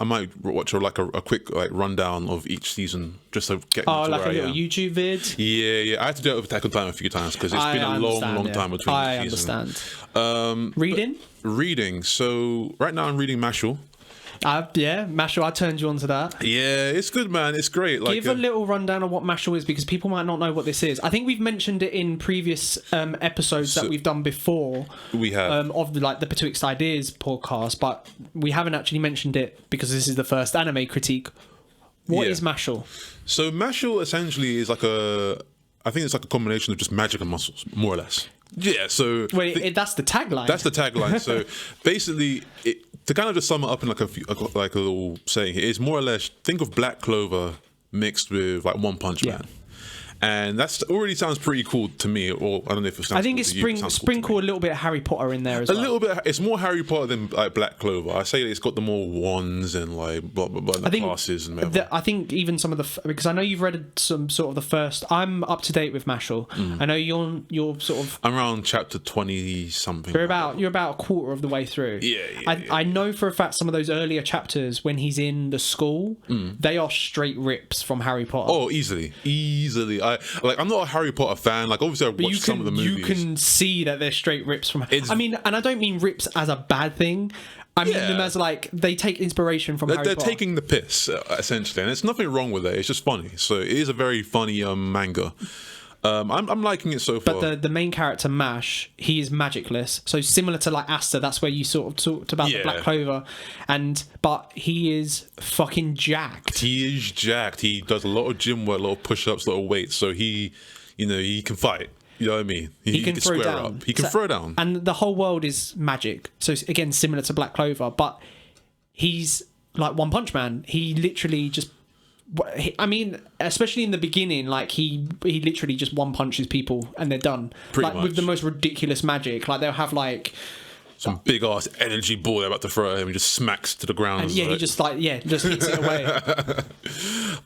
I might watch a quick rundown of each season just to get into like where a little YouTube vid. Yeah. I had to do it with Attack on Titan a few times because it's been a long time between the seasons. I understand. Reading. So right now I'm reading Mashle. Mashle, I turned you on to that. Yeah, it's good, man. It's great. Give a little rundown of what Mashle is, because people might not know what this is. I think we've mentioned it in previous episodes that we've done before. We have. Of the Betwixt Ideas podcast, but we haven't actually mentioned it because this is the first anime critique. What is Mashle? So Mashle essentially is I think it's like a combination of just magic and muscles, more or less. Yeah, so... Wait, that's the tagline? That's the tagline. So basically, to kind of just sum it up in like a little saying, it's more or less, think of Black Clover mixed with like One Punch Man. And that already sounds pretty cool to me. Or I don't know if it sounds. I think it's sprinkle a little bit of Harry Potter in there as well. A little bit. It's more Harry Potter than like Black Clover. I say it's got the more wands and like blah blah blah, and the classes and whatever. I think even some of because I know you've read some sort of the first. I'm up to date with Mashle. I know you're sort of. I'm around chapter 20 something. You're about a quarter of the way through. I know for a fact some of those earlier chapters when he's in the school, they are straight rips from Harry Potter. Oh, easily. I'm not a Harry Potter fan. Like, obviously, I've watched some of the movies. You can see that they're straight rips from. I mean, and I don't mean rips as a bad thing. I mean them as like they take inspiration from Harry Potter. They're taking the piss essentially, and there's nothing wrong with it. It's just funny. So it is a very funny manga. I'm liking it so far. But the main character, Mash, he is magicless. So similar to like Asta, that's where you sort of talked about the Black Clover. But he is fucking jacked. He is jacked. He does a lot of gym work, a lot of push-ups, a lot of weights. So he can fight. You know what I mean? He can throw square down. Up. He can throw down. And the whole world is magic. So again, similar to Black Clover. But he's like One Punch Man. He literally just... I mean, especially in the beginning, like he literally just one punches people and they're done. Pretty much. With the most ridiculous magic. Like they'll have like some big ass energy ball they're about to throw at him. He just smacks to the ground. And he just hits it away.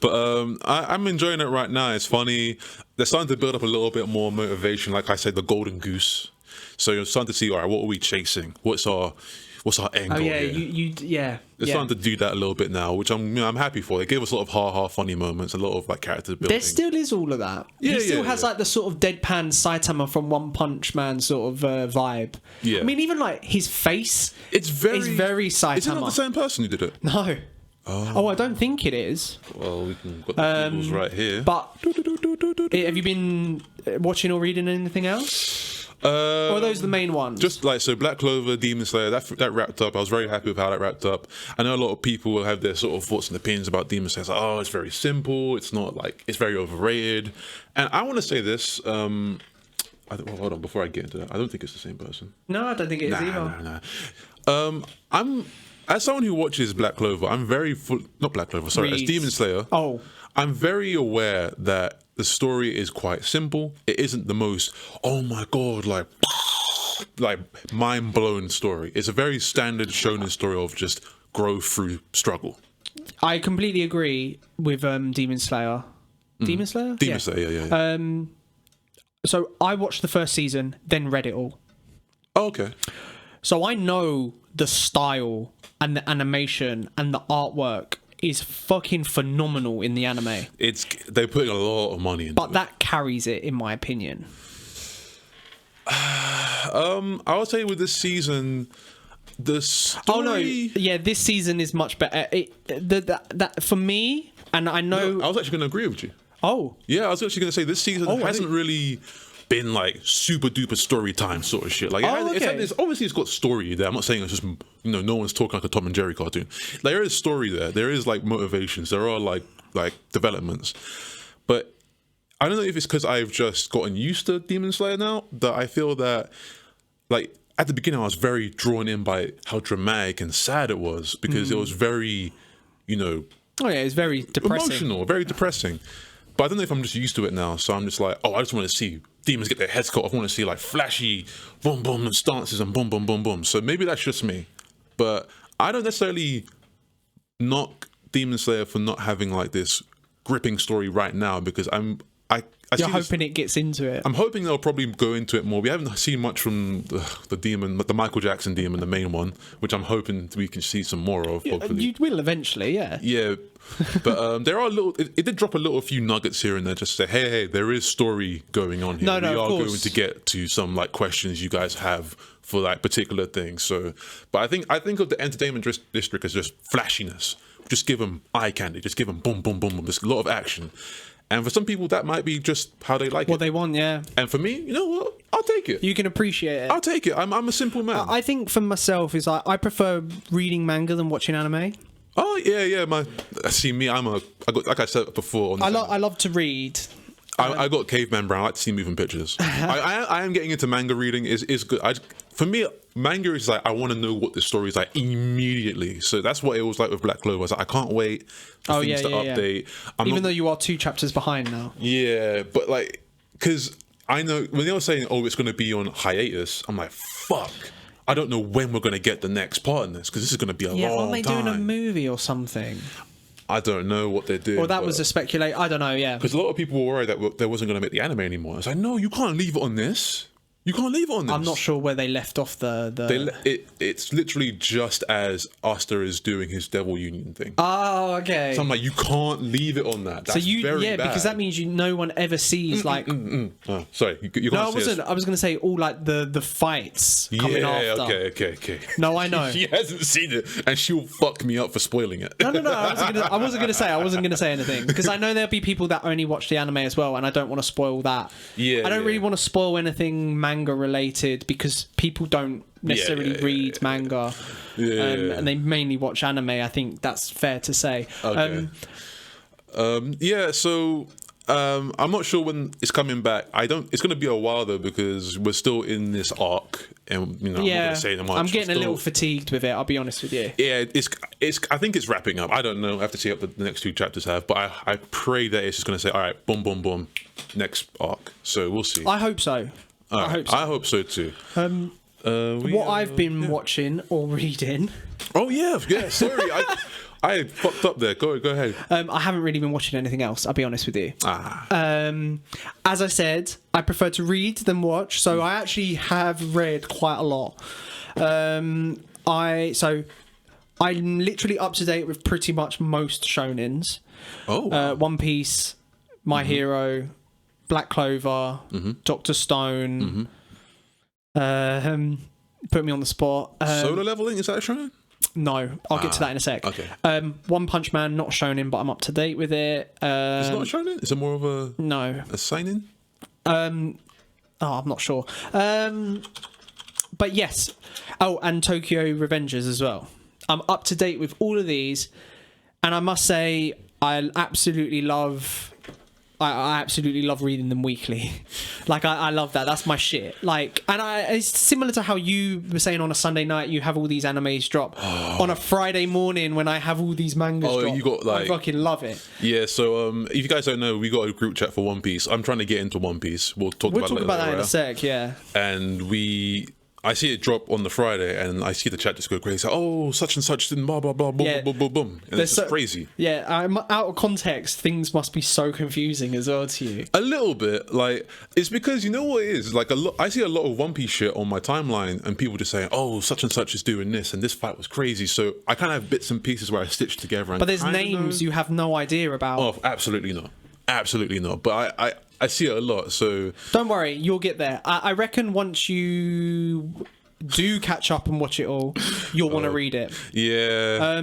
But I'm enjoying it right now. It's funny. They're starting to build up a little bit more motivation. Like I said, the golden goose. So you're starting to see, all right, what are we chasing? What's our end goal here? They're starting to do that a little bit now, which I'm happy for. They gave us a lot of ha funny moments, a lot of like character building. There still is all of that. He still has like the sort of deadpan Saitama from One Punch Man sort of vibe. Yeah. I mean, even like his face, it's very Saitama. Is it not the same person who did it? No. Oh, I don't think it is. Well, we've got the rules right here. But have you been watching or reading anything else? Or are those the main ones? Just like, so Black Clover, Demon Slayer, that wrapped up. I was very happy with how that wrapped up. I know a lot of people will have their sort of thoughts and opinions about Demon Slayer. It's like, oh, it's very simple. It's not like, it's very overrated. And I want to say this. Hold on, before I get into that, I don't think it's the same person. No, I don't think it is either. I'm, as someone who watches Black Clover, I'm very not Black Clover, sorry, as Demon Slayer. Oh. I'm very aware that the story is quite simple. It isn't the most, oh my god, like mind-blown story. It's a very standard shonen story of just growth through struggle. I completely agree with Demon Slayer. Demon Slayer? Demon Slayer, yeah. So I watched the first season, then read it all. Oh, okay. So I know the style and the animation and the artwork is fucking phenomenal in the anime. They're putting a lot of money into it. But that carries it, in my opinion. I would say with this season, the story... Oh no, yeah, this season is much better. That for me, and I know... I was actually going to agree with you. Oh. Yeah, I was actually going to say this season hasn't really been like super duper story time sort of shit. Like, it's obviously it's got story there. I'm not saying it's just, no one's talking like a Tom and Jerry cartoon. There is story there. There is like motivations. There are like developments. But I don't know if it's because I've just gotten used to Demon Slayer now that I feel that, like, at the beginning I was very drawn in by how dramatic and sad it was because it was very, Oh yeah, it's very depressing. Emotional, very depressing. But I don't know if I'm just used to it now, so I'm just like, I just want to see demons get their heads cut off. I want to see like flashy boom boom and stances and boom boom boom boom. So maybe that's just me. But I don't necessarily knock Demon Slayer for not having like this gripping story right now because You're hoping it gets into it. I'm hoping they'll probably go into it more. We haven't seen much from the demon, the Michael Jackson demon, the main one, which I'm hoping we can see some more of. Hopefully. You will eventually, yeah. Yeah, but there are it did drop a few nuggets here and there, just to say, hey, there is story going on here. No, we are of course. going to get to some like questions you guys have for like particular things. So, but I think of the entertainment district as just flashiness. Just give them eye candy. Just give them boom, boom, boom, boom. There's a lot of action. And for some people, that might be just how they like it. What they want, yeah. And for me, you know what? I'll take it. You can appreciate it. I'll take it. I'm a simple man. I think for myself, is I prefer reading manga than watching anime. Oh, yeah. See, me, like I said before. I love to read. I got caveman brown. I like to see moving pictures. I am getting into manga reading. Is good. For me, manga is like I want to know what the story is like immediately. So that's what it was like with Black Clover. I was like, I can't wait for things to update. Even though you are 2 chapters behind now. Yeah, but like, because I know when they were saying, oh, it's going to be on hiatus, I'm like, fuck. I don't know when we're going to get the next part in this because this is going to be a long time. Yeah, aren't they doing a movie or something? I don't know what they're doing. Well, that was a speculate. I don't know. Yeah, because a lot of people were worried that they wasn't going to make the anime anymore. It's like, no, you can't leave it on this. You can't leave it on this. I'm not sure where they left off It's literally just as Asta is doing his Devil Union thing. Oh, okay. So I'm like, you can't leave it on that. That's very bad. Because that means no one ever sees like. Oh, sorry, you No, I wasn't. I was going to say all like the fights coming after. Okay. No, I know. She hasn't seen it, and she'll fuck me up for spoiling it. No. I wasn't going to say anything because I know there'll be people that only watch the anime as well, and I don't want to spoil that. Yeah. I don't really want to spoil anything manga related because people don't necessarily read manga, and they mainly watch anime. I think that's fair to say. Okay. So I'm not sure when it's coming back. It's going to be a while though because we're still in this arc, and I'm not going to say much. I'm getting a little fatigued with it. I'll be honest with you. Yeah, it's. I think it's wrapping up. I don't know. I have to see what the next 2 chapters have, but I pray that it's just going to say, all right, boom, boom, boom, next arc. So we'll see. I hope so. I hope so too. What I've been watching or reading. Oh yeah. Sorry, I fucked up there. Go ahead. I haven't really been watching anything else. I'll be honest with you. As I said, I prefer to read than watch, so I actually have read quite a lot. I'm literally up to date with pretty much most shonens. Oh. One Piece, My Hero, Black Clover, Dr. Stone. Put me on the spot. Solo Leveling, is that a shonen? No, I'll get to that in a sec. Okay. One Punch Man, not shonen, but I'm up to date with it. It's not a shonen? Is it more of a seinen? I'm not sure. But yes. Oh, and Tokyo Revengers as well. I'm up to date with all of these, and I must say I absolutely love reading them weekly. Like I love that. That's my shit. Like, and it's similar to how you were saying on a Sunday night you have all these animes drop on a Friday morning when I have all these mangas drop. You got I fucking love it. Yeah. So if you guys don't know, we got a group chat for One Piece. I'm trying to get into One Piece. We'll talk about that in a sec. Yeah. And I see it drop on the Friday, and I see the chat just go crazy. Oh, such and such, and blah blah blah, boom, boom, boom, boom. And it's just crazy. Yeah, I'm out of context. Things must be so confusing as well to you. A little bit, like it's because you know what it is. Like I see a lot of One Piece shit on my timeline, and people just saying, "Oh, such and such is doing this, and this fight was crazy." So I kind of have bits and pieces where I stitch together. But there's names you have no idea about. Oh, absolutely not. But I see it a lot, so don't worry, you'll get there. I reckon once you do catch up and watch it all, you'll want to read it. Yeah.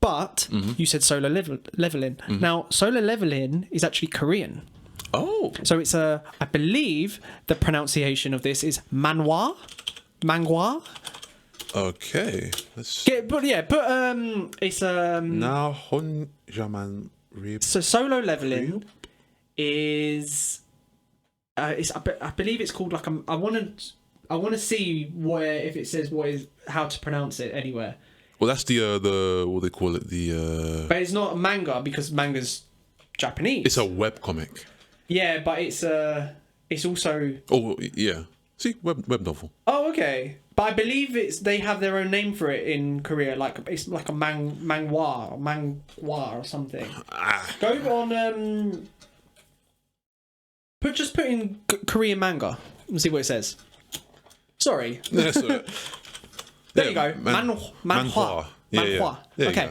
But you said solo leveling. Now, solo leveling is actually Korean. Oh. So it's I believe the pronunciation of this is manhwa. Okay. It's now Honjaman Rib. So solo leveling is I believe it's called like I want to see if it says how to pronounce it anywhere. Well, that's the what they call it, but it's not manga because manga's Japanese. It's a webcomic. Yeah, but it's also. Oh yeah, see web novel. Oh okay, but I believe they have their own name for it in Korea. Like it's like a manhwa or something. Go on Just put in Korean manga and see what it says. Sorry. Yeah, sorry. There you go. Manhwa. Yeah. Okay.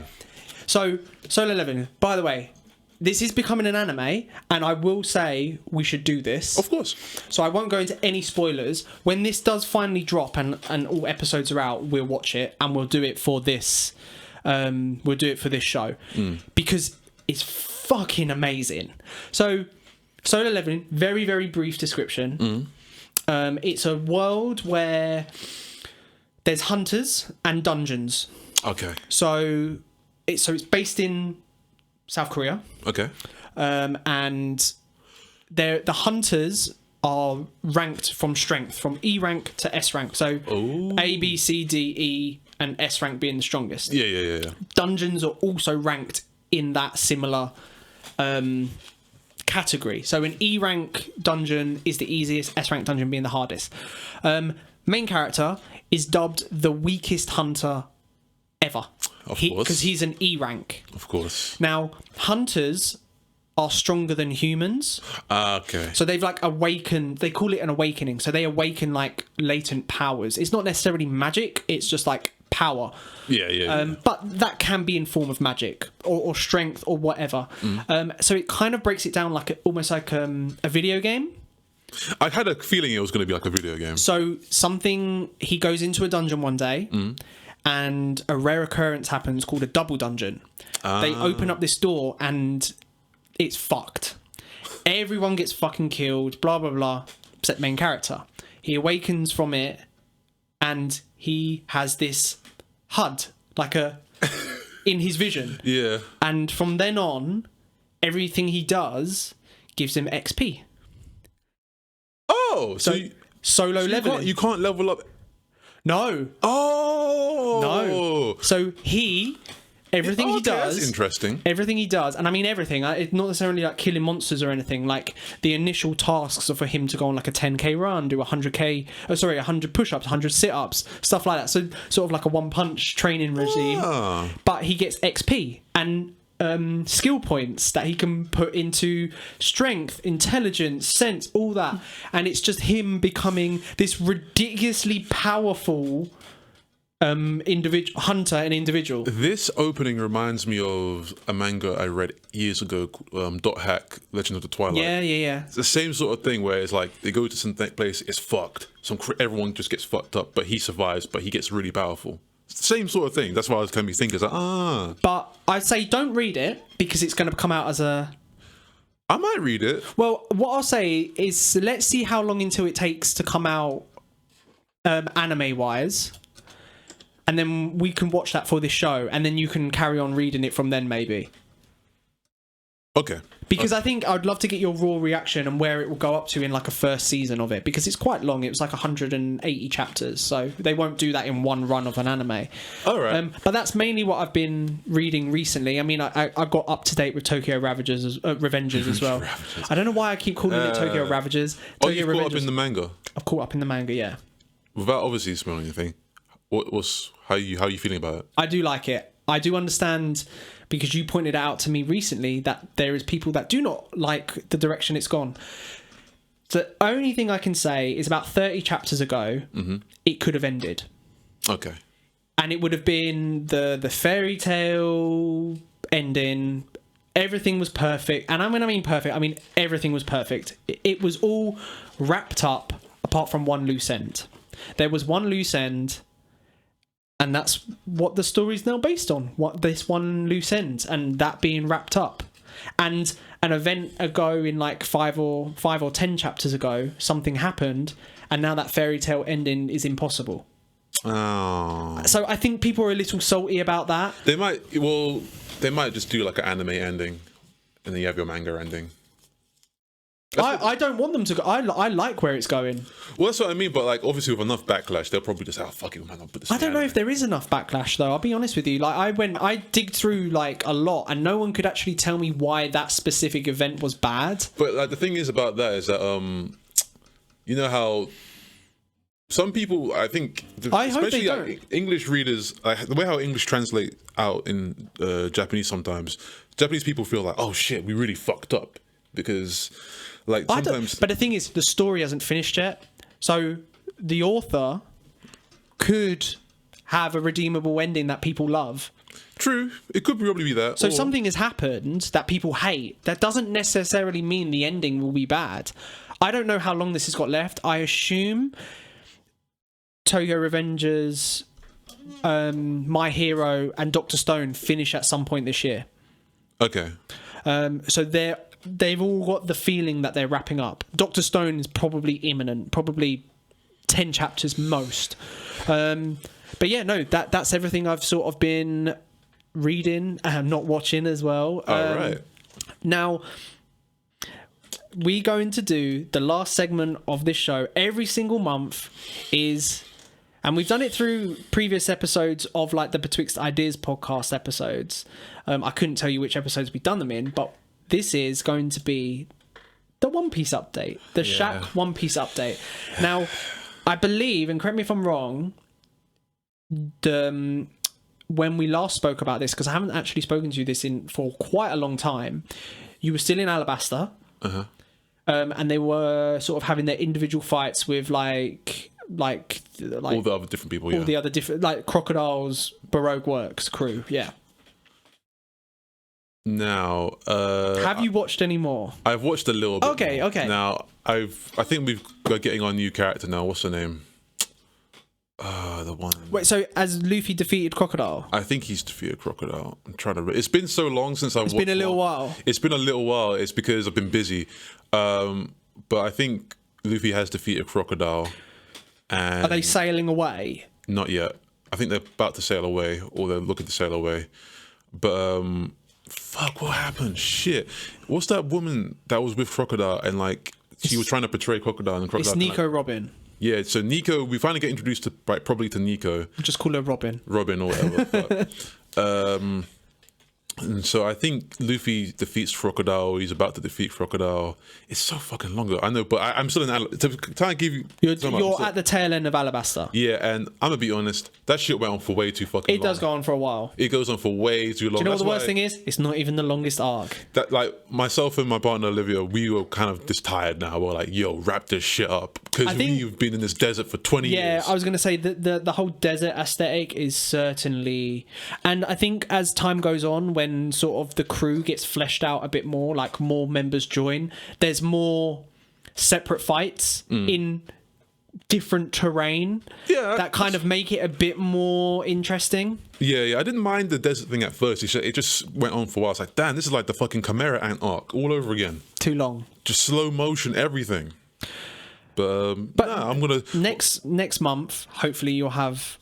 So, Solo Leveling. By the way, this is becoming an anime, and I will say we should do this. Of course. So I won't go into any spoilers. When this does finally drop and all episodes are out, we'll watch it and we'll do it for this. We'll do it for this show because it's fucking amazing. So, Solo Leveling. Very very brief description. It's a world where there's hunters and dungeons. Okay. So it's based in South Korea. Okay. And the hunters are ranked from strength, from E rank to S rank. So A, B, C, D, E, and S rank being the strongest. Yeah. Dungeons are also ranked in that similar category. So an E rank dungeon is the easiest, S rank dungeon being the hardest. Main character is dubbed the weakest hunter ever. Of course. Because he's an E rank. Of course. Now, hunters are stronger than humans. Okay. So they've like awakened, they call it an awakening. So they awaken like latent powers. It's not necessarily magic, it's just like power. Yeah. But that can be in form of magic or strength or whatever. So it kind of breaks it down like almost like a video game. I had a feeling it was going to be like a video game. So he goes into a dungeon one day and a rare occurrence happens called a double dungeon. They open up this door and it's fucked. Everyone gets fucking killed, blah, blah, blah, except main character. He awakens from it and he has this HUD, like in his vision. Yeah. And from then on, everything he does gives him XP. Oh, so solo leveling. You can't level up. No. Oh. No. So everything he does. That's interesting. Everything he does, and I mean everything. It's not necessarily like killing monsters or anything. Like the initial tasks are for him to go on like a 10k run, do 100k. 100 push-ups, 100 sit-ups, stuff like that. So sort of like a one-punch training regime. But he gets XP and skill points that he can put into strength, intelligence, sense, all that, and it's just him becoming this ridiculously powerful individual hunter and individual. This opening reminds me of a manga I read years ago, Dot Hack, Legend of the Twilight. Yeah. It's the same sort of thing where it's like they go to some place, it's fucked. Everyone just gets fucked up, but he survives, but he gets really powerful. It's the same sort of thing. That's why I was telling me thinking, like, But I'd say don't read it because it's going to come out as a... I might read it. Well, what I'll say is let's see how long until it takes to come out anime-wise. And then we can watch that for this show. And then you can carry on reading it from then, maybe. Okay. Because I think I'd love to get your raw reaction and where it will go up to in like a first season of it. Because it's quite long. It was like 180 chapters. So they won't do that in one run of an anime. All right. But that's mainly what I've been reading recently. I mean, I got up to date with Tokyo Revengers as well. I don't know why I keep calling it Tokyo Ravagers. You've caught up in the manga? I've caught up in the manga, yeah. Without obviously spoiling anything, how you feeling about it? I do like it. I do understand, because you pointed out to me recently that there is people that do not like the direction it's gone. The only thing I can say is about 30 chapters ago, it could have ended. Okay. And it would have been the fairy tale ending. Everything was perfect. And when I mean perfect, I mean everything was perfect. It was all wrapped up apart from one loose end. There was one loose end, and that's what the story's now based on. What this one loose end, and that being wrapped up. And an event ago in like 5 or 10 chapters ago, something happened, and now that fairy tale ending is impossible. Oh. So I think people are a little salty about that. They might just do like an anime ending, and then you have your manga ending. I don't want them to go. I like where it's going. Well, that's what I mean, but like obviously with enough backlash, they'll probably just say, "Oh, fuck it, man, I'll put this." I don't know if there is enough backlash though. I'll be honest with you. Like I digged through like a lot, and no one could actually tell me why that specific event was bad. But like the thing is about that is that you know how some people, I think, especially like English readers, like the way how English translate out in Japanese sometimes, Japanese people feel like, oh shit, we really fucked up because. Like sometimes, but the thing is, the story hasn't finished yet, so the author could have a redeemable ending that people love. True, it could probably be that. So something has happened that people hate. That doesn't necessarily mean the ending will be bad. I don't know how long this has got left. I assume Tokyo Revengers, My Hero, and Dr. Stone finish at some point this year. Okay. So they've all got the feeling that they're wrapping up. Dr. Stone is probably imminent, probably 10 chapters most. But yeah, no, that's everything I've sort of been reading and not watching as well. All right. Now, we're going to do the last segment of this show every single month and we've done it through previous episodes of like the Betwixt Ideas podcast episodes. I couldn't tell you which episodes we've done them in, but this is going to be the One Piece update, the Shaq One Piece update. Now, I believe, and correct me if I'm wrong, when we last spoke about this, because I haven't actually spoken to you for quite a long time, you were still in Alabasta. And they were sort of having their individual fights with like all the other different people, all the other different, like Crocodile's Baroque Works crew. Yeah. Now, have you watched any more? I've watched a little bit. Okay. Now, I think we're getting our new character now. What's her name? The one. Wait, so as Luffy defeated Crocodile? I think he's defeated Crocodile. I'm trying to. It's been so long since I've watched. It's been a little while. It's been a little while. It's because I've been busy. But I think Luffy has defeated Crocodile. And are they sailing away? Not yet. I think they're about to sail away, or they're looking to sail away. But fuck, what happened? Shit. What's that woman that was with Crocodile and like she was trying to portray Crocodile and Crocodile? It's Nico Robin. Yeah, so Nico, we finally get introduced to probably to Nico. Just call her Robin. Robin or whatever. But, and so I think Luffy defeats Crocodile. He's about to defeat Crocodile. It's so fucking long though. I know, but I'm still in. To try and give you. You're at the tail end of Alabasta. Yeah, and I'm gonna be honest. That shit went on for way too fucking long. It does go on for a while. It goes on for way too long. Do you know what the worst thing is? It's not even the longest arc. That like myself and my partner Olivia, we were kind of just tired now. We're like, yo, wrap this shit up because we've been in this desert for 20 years. Yeah, I was gonna say the whole desert aesthetic is certainly, and I think as time goes on, when sort of the crew gets fleshed out a bit more, like more members join, there's more separate fights in different terrain that kind of make it a bit more interesting. Yeah, I didn't mind the desert thing at first. It just went on for a while. It's like, damn, this is like the fucking Chimera Ant arc all over again. Too long. Just slow motion, everything. But nah, I'm gonna next month. Hopefully, you'll have.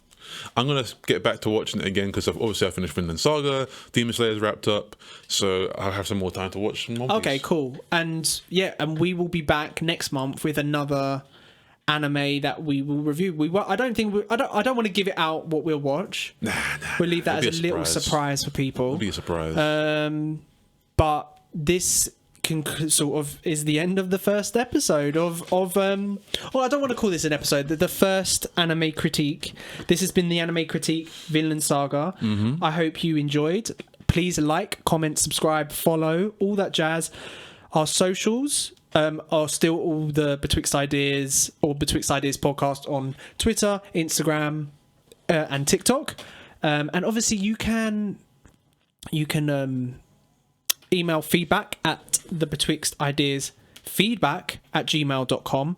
I'm gonna get back to watching it again because I finished Vinland Saga. Demon Slayer's wrapped up, so I'll have some more time to watch some more. Okay, cool. And and we will be back next month with another anime that we will review. I don't want to give it out what we'll watch. Nah. We'll leave that as a little surprise for people. It'll be a surprise. But this sort of is the end of the first episode of well, I don't want to call this an episode, the first anime critique. This has been the Anime Critique Vinland Saga. I hope you enjoyed. Please like, comment, subscribe, follow, all that jazz. Our socials are still all the Betwixt Ideas or Betwixt Ideas podcast on Twitter, Instagram, and TikTok. And obviously you can email feedback at thebetwixtideasfeedback@gmail.com.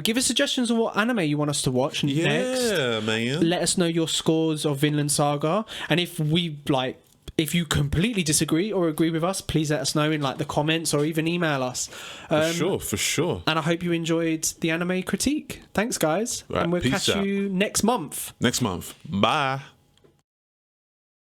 Give us suggestions on what anime you want us to watch next. Yeah, man. Let us know your scores of Vinland Saga, and if you completely disagree or agree with us, please let us know in like the comments or even email us. For sure. And I hope you enjoyed the anime critique. Thanks, guys, right, and we'll catch you next month. Bye.